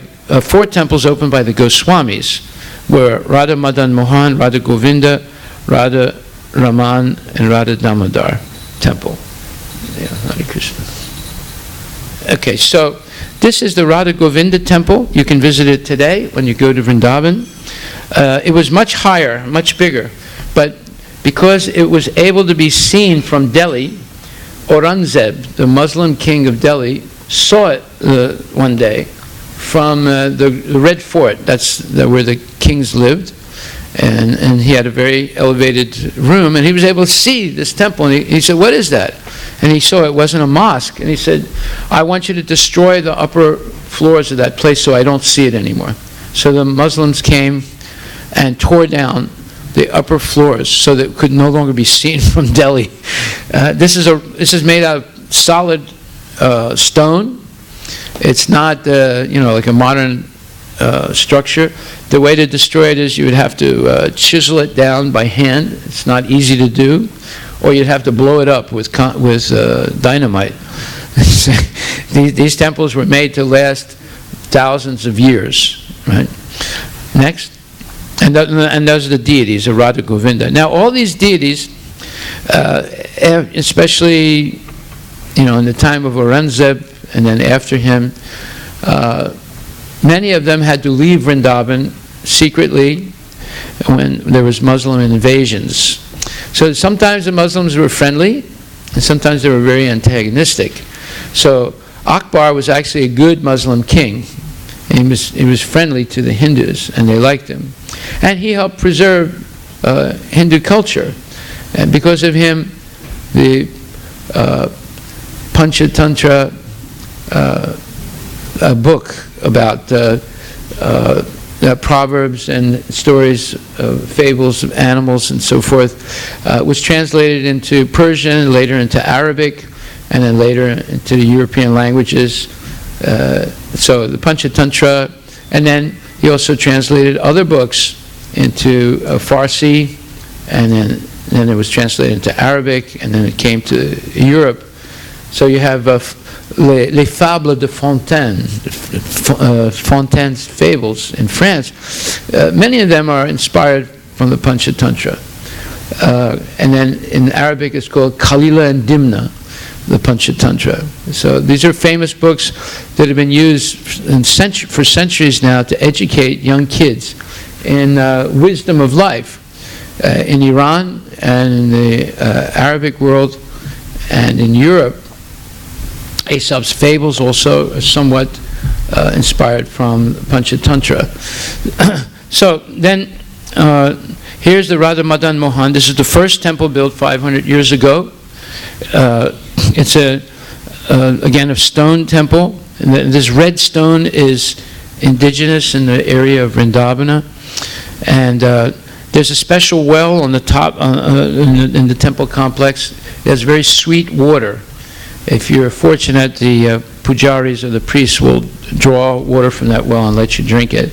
the Goswamis were Radha Madan Mohan, Radha Govinda, Radha Raman, and Radha Damodar temple. Hare Krishna. Okay, so this is the Radha Govinda temple. You can visit it today when you go to Vrindavan. It was much higher, much bigger, but because it was able to be seen from Delhi, Aurangzeb, the Muslim king of Delhi, saw it one day from the Red Fort. That's where the kings lived. And he had a very elevated room, and he was able to see this temple. And he said, "What is that?" And he saw it wasn't a mosque. And he said, "I want you to destroy the upper floors of that place so I don't see it anymore." So the Muslims came and tore down the upper floors so that it could no longer be seen from Delhi. This is made out of solid stone. It's not like a modern structure. The way to destroy it is you would have to chisel it down by hand. It's not easy to do, or you'd have to blow it up with dynamite. These temples were made to last thousands of years. Right. Next. And those are the deities of Radha Govinda. Now, all these deities, especially, in the time of Aurangzeb and then after him, many of them had to leave Vrindavan secretly when there was Muslim invasions. So sometimes the Muslims were friendly, and sometimes they were very antagonistic. So Akbar was actually a good Muslim king. He was friendly to the Hindus, and they liked him. And he helped preserve Hindu culture. And because of him, the Panchatantra, a book about proverbs and stories, fables of animals and so forth, was translated into Persian, later into Arabic, and then later into the European languages. So the Panchatantra, and then he also translated other books into Farsi, and then it was translated into Arabic, and then it came to Europe. So you have Les Fables de Fontaine, Fontaine's fables in France. Many of them are inspired from the Panchatantra. And then in Arabic it's called Kalila and Dimna, the Panchatantra. So these are famous books that have been used for centuries now to educate young kids in wisdom of life. In Iran and in the Arabic world and in Europe, Aesop's fables also are somewhat inspired from Panchatantra. So then, here's the Radha Madan Mohan. This is the first temple built 500 years ago. It's again, a stone temple. And this red stone is indigenous in the area of Vrindavana. And there's a special well on the top in the temple complex. It has very sweet water. If you're fortunate, the pujaris or the priests will draw water from that well and let you drink it.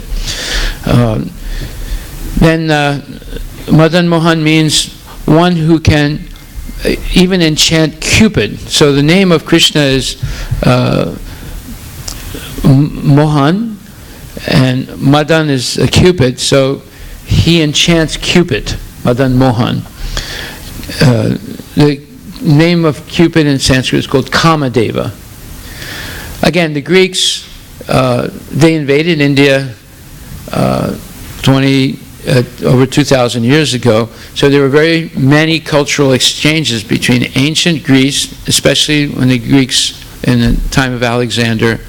Then Madan Mohan means one who can even enchant Cupid. So the name of Krishna is Mohan, and Madan is a Cupid, so he enchants Cupid, Madan Mohan. The name of Cupid in Sanskrit is called Kamadeva. Again, the Greeks, they invaded India over 2,000 years ago, so there were very many cultural exchanges between ancient Greece, especially when the Greeks in the time of Alexander,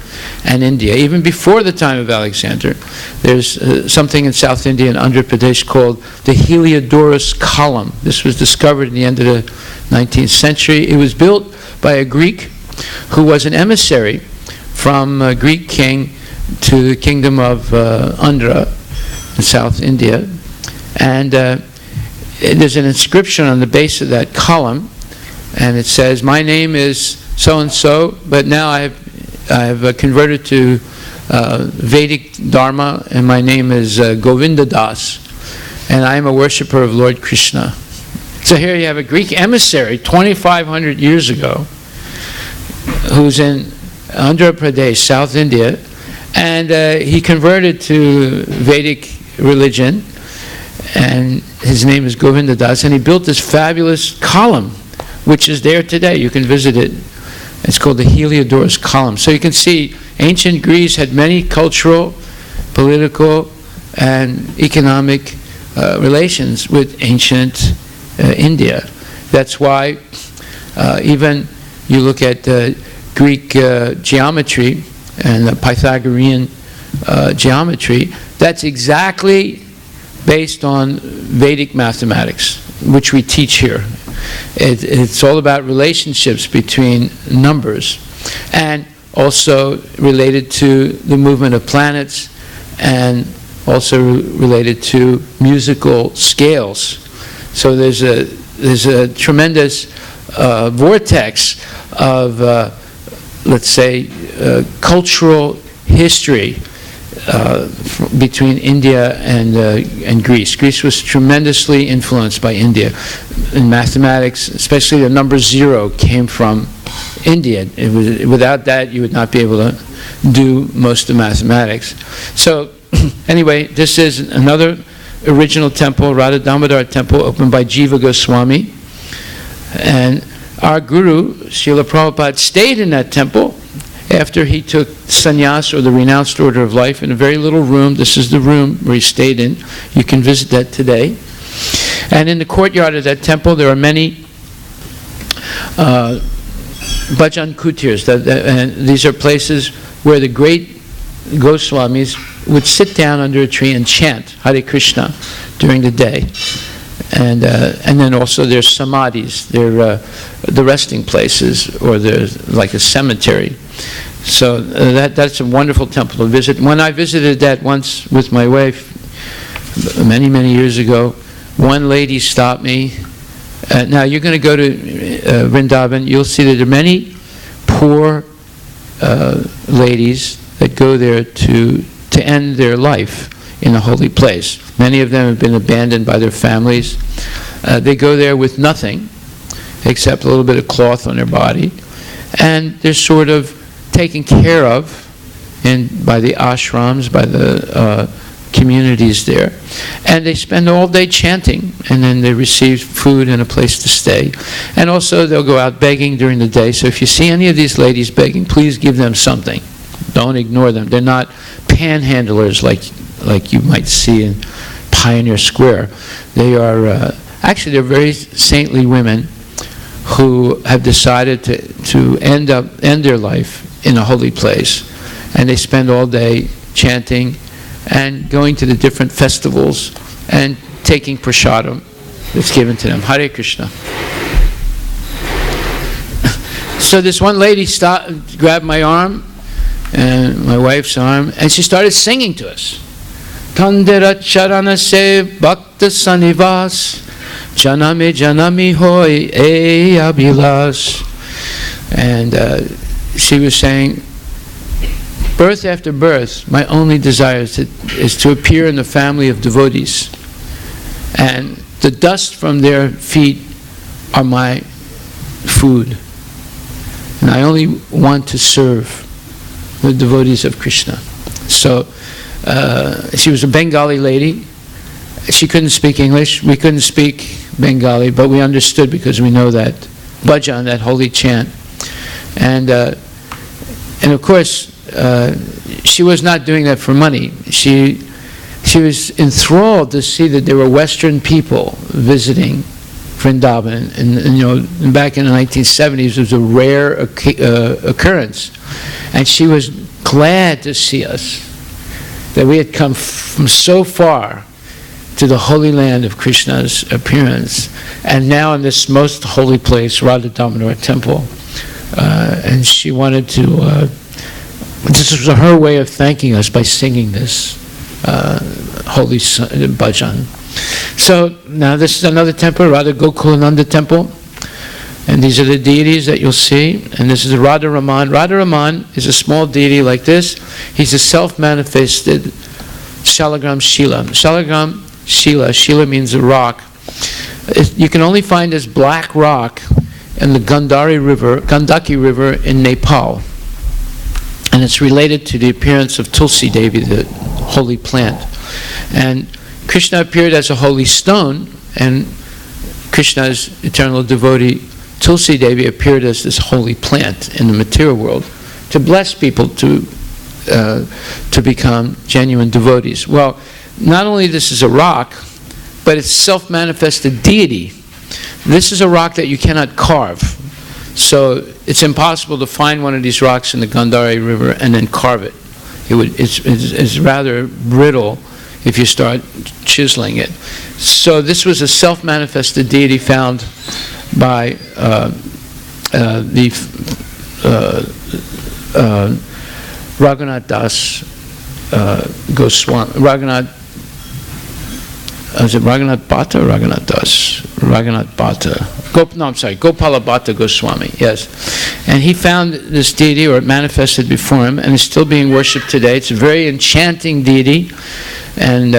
and India. Even before the time of Alexander, there's something in South India and Andhra Pradesh called the Heliodorus Column. This was discovered in the end of the 19th century. It was built by a Greek who was an emissary from a Greek king to the kingdom of Andhra in South India. And there's an inscription on the base of that column, and it says, "My name is so-and-so, but now I have converted to Vedic Dharma, and my name is Govinda Das, and I am a worshiper of Lord Krishna." So here you have a Greek emissary 2,500 years ago who's in Andhra Pradesh, South India, and he converted to Vedic religion, and his name is Govinda Das, and he built this fabulous column, which is there today. You can visit it. It's called the Heliodorus Column. So you can see ancient Greece had many cultural, political, and economic relations with ancient India. That's why even you look at Greek geometry and the Pythagorean geometry, that's exactly based on Vedic mathematics, which we teach here. It's all about relationships between numbers, and also related to the movement of planets, and also related to musical scales. So there's a tremendous vortex of, let's say, cultural history between India and Greece. Greece was tremendously influenced by India in mathematics, especially the number 0 came from India. Without that, you would not be able to do most of mathematics. So anyway, this is another original temple, Radha Damodar temple, opened by Jiva Goswami. And our guru, Srila Prabhupada, stayed in that temple after he took sannyas, or the renounced order of life, in a very little room. This is the room where he stayed in. You can visit that today. And in the courtyard of that temple, there are many bhajan kutirs. And these are places where the great Goswamis would sit down under a tree and chant Hare Krishna during the day. And then also there's samadhis. They're the resting places, or there's like a cemetery. So that's a wonderful temple to visit. When I visited that once with my wife many, many years ago, one lady stopped me. Now you're going to go to Vrindavan, you'll see that there are many poor ladies that go there to end their life in a holy place. Many of them have been abandoned by their families. They go there with nothing except a little bit of cloth on their body, and they're sort of taken care of by the ashrams, by the communities there, and they spend all day chanting, and then they receive food and a place to stay. And also they'll go out begging during the day. So if you see any of these ladies begging, please give them something. Don't ignore them. They're not panhandlers like you might see in Pioneer Square. They are actually, they're very saintly women who have decided to end their life in a holy place, and they spend all day chanting and going to the different festivals and taking prasadam that's given to them. Hare Krishna. So this one lady grabbed my arm, and my wife's arm, and she started singing to us. Tandera charana se bhakta sanivas, janame janami hoy e abhilas. And she was saying, birth after birth, my only desire is to appear in the family of devotees. And the dust from their feet are my food. And I only want to serve the devotees of Krishna. So she was a Bengali lady. She couldn't speak English. We couldn't speak Bengali, but we understood because we know that bhajan, that holy chant. And of course, she was not doing that for money. She was enthralled to see that there were Western people visiting Vrindavan, and back in the 1970s, it was a rare occurrence. And she was glad to see us, that we had come from so far to the holy land of Krishna's appearance, and now in this most holy place, Radha Damodar Temple. And she wanted to, this was her way of thanking us by singing this holy bhajan. So now this is another temple, Radha Gokulananda Temple. And these are the deities that you'll see. And this is Radha Raman. Radha Raman is a small deity like this. He's a self-manifested Shalagram Shila. Shalagram Shila, Shila means a rock. You can only find this black rock in the Gandaki River in Nepal. And it's related to the appearance of Tulsi Devi, the holy plant. And Krishna appeared as a holy stone, and Krishna's eternal devotee Tulsi Devi appeared as this holy plant in the material world to bless people to become genuine devotees. Well, not only this is a rock, but it's self-manifested deity. This is a rock that you cannot carve. So it's impossible to find one of these rocks in the Gandhari River and then carve it. It's rather brittle if you start chiseling it. So this was a self-manifested deity found by Raghunath Das Goswami. Is it Raghunath Bhatta or Raghunath Das? Raghunath Bhatta. Gopala Bhatta Goswami, yes. And he found this deity, or it manifested before him, and is still being worshipped today. It's a very enchanting deity, and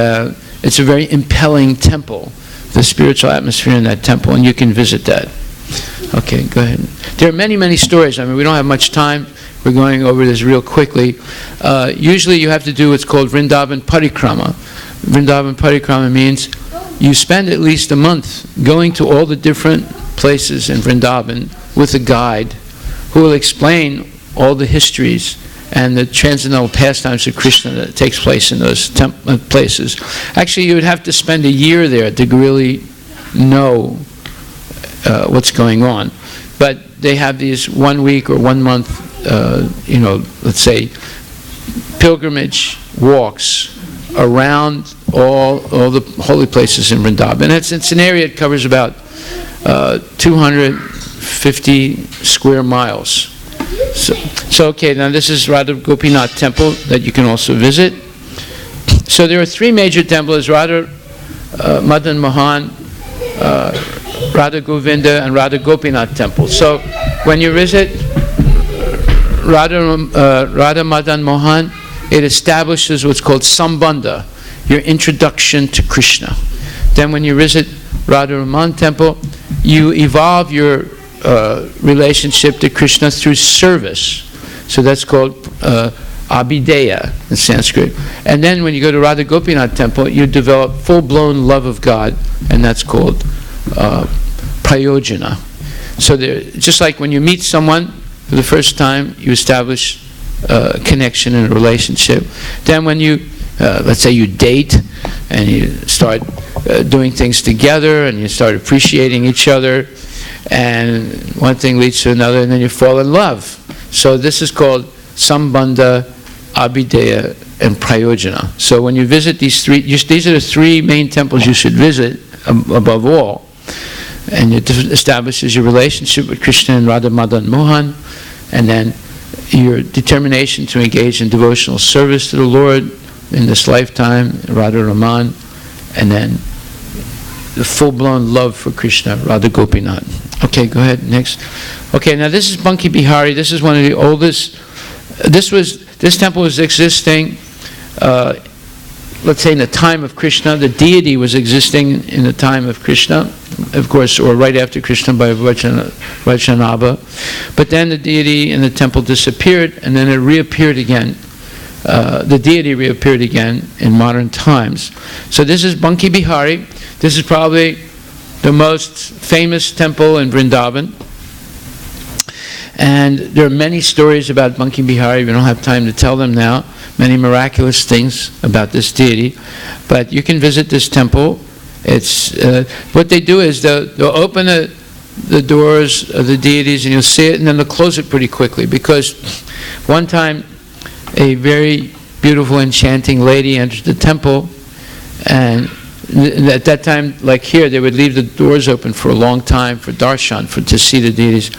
it's a very impelling temple, the spiritual atmosphere in that temple, and you can visit that. Okay, go ahead. There are many, many stories. I mean, we don't have much time. We're going over this real quickly. Usually you have to do what's called Vrindavan Parikrama. Vrindavan Parikrama means you spend at least a month going to all the different places in Vrindavan with a guide who will explain all the histories and the transcendental pastimes of Krishna that takes place in those places. Actually, you would have to spend a year there to really know what's going on. But they have these 1 week or 1 month, let's say, pilgrimage walks around all the holy places in Vrindavan. And it's an area that covers about 250 square miles. So okay, now this is Radha Gopinath Temple that you can also visit. So there are three major temples: Radha Madan Mohan, Radha Govinda, and Radha Gopinath Temple. So when you visit Radha Madan Mohan, it establishes what's called Sambandha, your introduction to Krishna. Then when you visit Radha Raman Temple, you evolve your relationship to Krishna through service. So that's called Abhideya in Sanskrit. And then when you go to Radha Gopinath Temple, you develop full-blown love of God, and that's called Prayojana. So just like when you meet someone for the first time, you establish a connection and a relationship. Then when you, let's say you date, and you start doing things together, and you start appreciating each other, and one thing leads to another, and then you fall in love. So this is called Sambandha, Abhideya, and Prayojana. So when you visit these are the three main temples you should visit above all. and it establishes your relationship with Krishna and Radha Madan Mohan, and then your determination to engage in devotional service to the Lord in this lifetime, Radha Raman, and then the full-blown love for Krishna, Radha Gopinath. Okay, go ahead, next. Okay, now this is Banki Bihari. This is one of the oldest. This temple was existing, let's say in the time of Krishna. The deity was existing in the time of Krishna, of course, or right after Krishna by Vaichanava. But then the deity in the temple disappeared, and then it reappeared again. The deity reappeared again in modern times. So this is Banki Bihari. This is probably the most famous temple in Vrindavan. And there are many stories about Banki Bihari. We don't have time to tell them now. Many miraculous things about this deity. But you can visit this temple. It's what they do is they'll open the doors of the deities and you'll see it, and then they'll close it pretty quickly. Because one time a very beautiful, enchanting lady entered the temple, and at that time, like here, they would leave the doors open for a long time for darshan, to see the deities.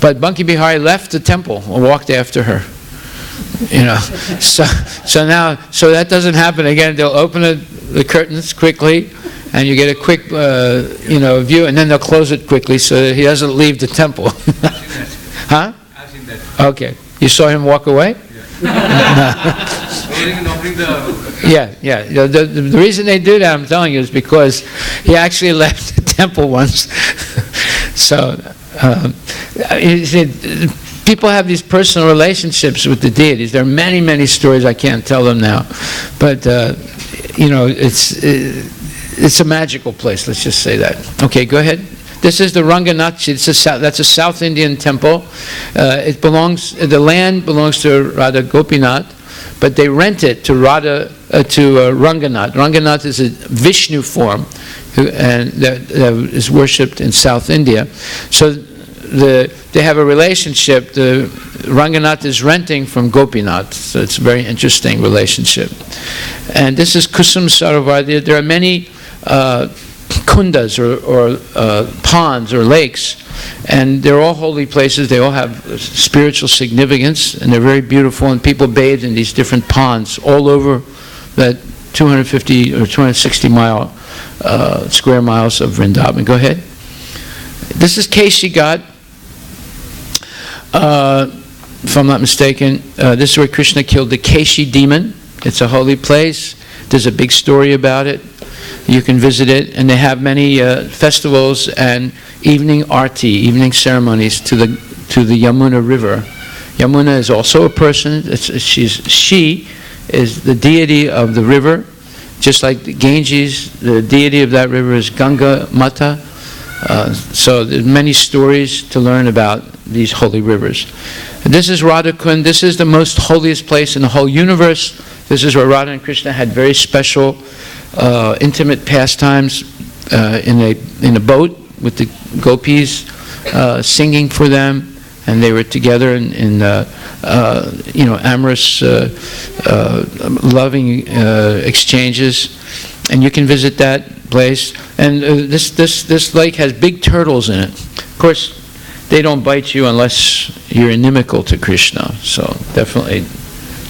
But Banki Bihari left the temple and walked after her. You know, so that doesn't happen again. They'll open the curtains quickly, and you get a quick, view, and then they'll close it quickly so that he doesn't leave the temple. Huh? I've seen that. Okay, you saw him walk away? Yeah. The reason they do that, I'm telling you, is because he actually left the temple once. So, you see, people have these personal relationships with the deities. There are many, many stories. I can't tell them now, but it's a magical place. Let's just say that. Okay, go ahead. This is the Ranganath. That's a South Indian temple. The land belongs to Radha Gopinath, but they rent it to Ranganath. Ranganath is a Vishnu form, and that is worshipped in South India. So they have a relationship. The Ranganath is renting from Gopinath, so it's a very interesting relationship. And this is Kusum Sarovar. There are many kundas or ponds or lakes, and they're all holy places. They all have spiritual significance, and they're very beautiful, and people bathe in these different ponds all over that 250 or 260 square miles of Vrindavan. Go ahead. This is Keshi Ghat. If I'm not mistaken, this is where Krishna killed the Keshi demon. It's a holy place. There's a big story about it. You can visit it, and they have many festivals and evening arti, evening ceremonies to the Yamuna River. Yamuna is also a person. She is the deity of the river, just like the Ganges. The deity of that river is Ganga Mata. So there's many stories to learn about these holy rivers. And this is Radhakund. This is the most holiest place in the whole universe. This is where Radha and Krishna had very special intimate pastimes in a boat with the gopis singing for them, and they were together in amorous, loving exchanges. And you can visit that place. And this lake has big turtles in it. Of course, they don't bite you unless you're inimical to Krishna. So definitely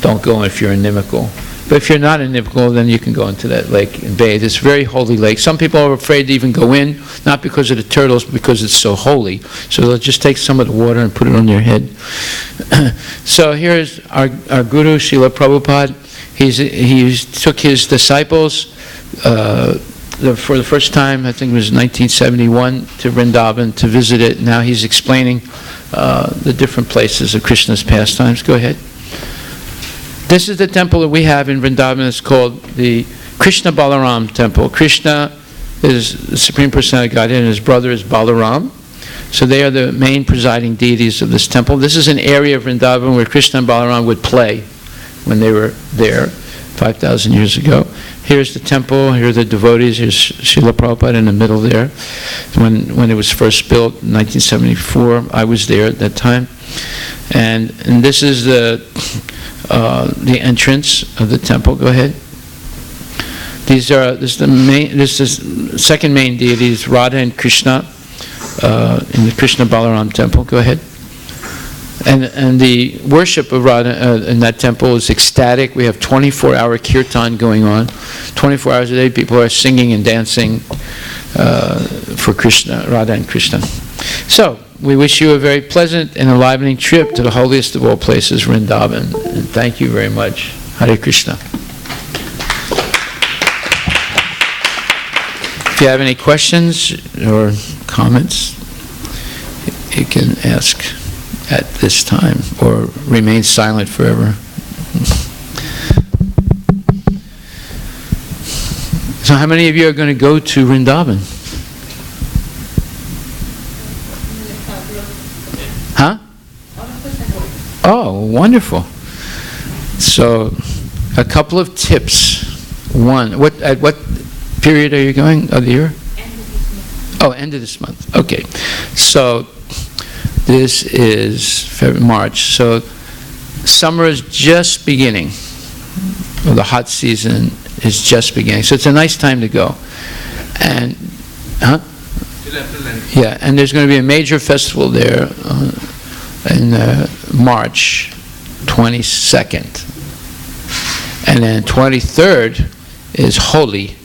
don't go if you're inimical. But if you're not inimical, then you can go into that lake and bathe. It's a very holy lake. Some people are afraid to even go in, not because of the turtles, but because it's so holy. So they'll just take some of the water and put it on their head. So here's our Guru, Srila Prabhupada. He took his disciples for the first time, I think it was 1971, to Vrindavan to visit it. Now he's explaining the different places of Krishna's pastimes. Go ahead. This is the temple that we have in Vrindavan. It's called the Krishna Balaram Temple. Krishna is the Supreme Personality of Godhead, and his brother is Balaram. So they are the main presiding deities of this temple. This is an area of Vrindavan where Krishna and Balaram would play when they were there 5,000 years ago. Here's the temple. Here are the devotees. Here's Srila Prabhupada in the middle there. When it was first built in 1974, I was there at that time. And this is the entrance of the temple. Go ahead. This is the second main deities, Radha and Krishna. in the Krishna Balaram temple. Go ahead. And the worship of Radha in that temple is ecstatic. We have 24-hour kirtan going on. 24 hours a day, people are singing and dancing for Krishna, Radha and Krishna. So, we wish you a very pleasant and enlivening trip to the holiest of all places, Vrindavan. And thank you very much. Hare Krishna. If you have any questions or comments, you can ask at this time or remain silent forever. So how many of you are going to go to Vrindavan? Huh? Oh, wonderful. So a couple of tips. One, at what period are you going of the year? Oh, end of this month. Okay. So this is March. So summer is just beginning. Well, the hot season is just beginning. So it's a nice time to go. And, huh? Yeah, and there's going to be a major festival there in March 22nd. And then 23rd is Holi,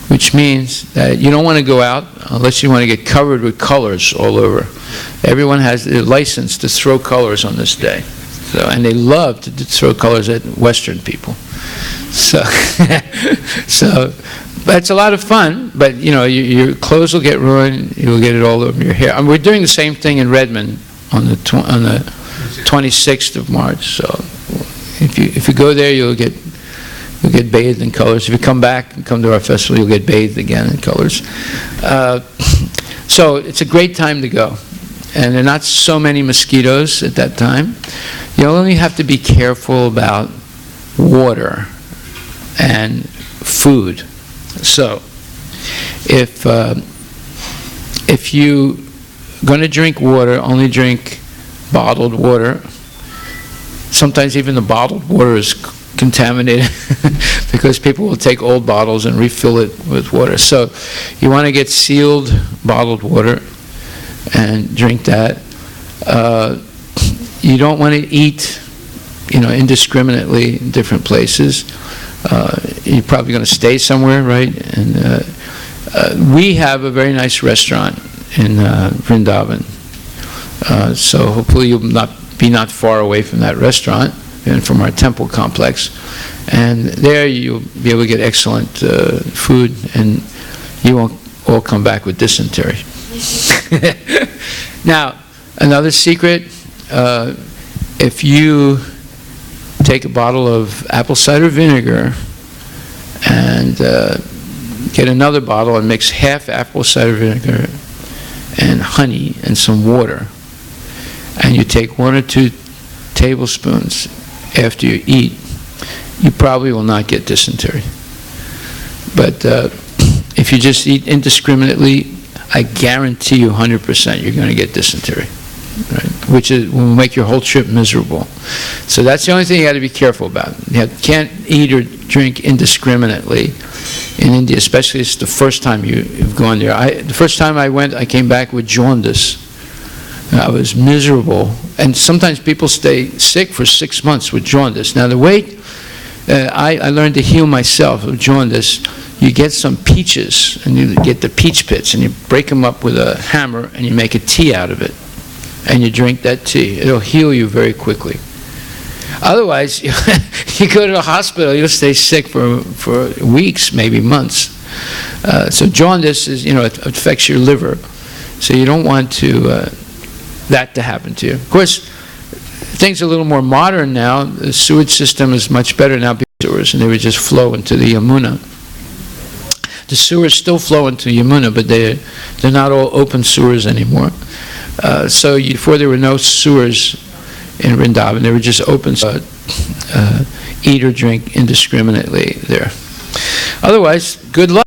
which means that you don't want to go out unless you want to get covered with colors all over. Everyone has a license to throw colors on this day. So, and they love to throw colors at Western people. So, so it's a lot of fun, but you know, your clothes will get ruined, you'll get it all over your hair. We're doing the same thing in Redmond on the 26th of March. So if you go there, you'll get bathed in colors. If you come back and come to our festival, you'll get bathed again in colors. So it's a great time to go. And there are not so many mosquitoes at that time. You only have to be careful about water and food. So if you're going to drink water, only drink bottled water. Sometimes even the bottled water is contaminated because people will take old bottles and refill it with water. So you want to get sealed bottled water and drink that. You don't want to eat, indiscriminately in different places. You're probably going to stay somewhere, right? And we have a very nice restaurant in Vrindavan. So hopefully you'll be not far away from that restaurant and from our temple complex. And there you'll be able to get excellent food, and you won't all come back with dysentery. Now, another secret, if you take a bottle of apple cider vinegar and get another bottle and mix half apple cider vinegar and honey and some water, and you take 1 or 2 tablespoons after you eat, you probably will not get dysentery. But if you just eat indiscriminately, I guarantee you 100% you're going to get dysentery, right? Which will make your whole trip miserable. So that's the only thing you got to be careful about. You can't eat or drink indiscriminately in India, especially it's the first time you've gone there. The first time I went, I came back with jaundice. I was miserable. And sometimes people stay sick for 6 months with jaundice. Now the way I learned to heal myself of jaundice, you get some peaches, and you get the peach pits, and you break them up with a hammer, and you make a tea out of it, and you drink that tea. It'll heal you very quickly. Otherwise, you go to the hospital, you'll stay sick for weeks, maybe months. So jaundice is, it affects your liver. So you don't want that to happen to you. Of course, things are a little more modern now. The sewage system is much better now, sewers, and they would just flow into the Yamuna. The sewers still flow into Yamuna, but they're not all open sewers anymore. So before there were no sewers in Vrindavan, they were just open, eat or drink indiscriminately there. Otherwise, good luck.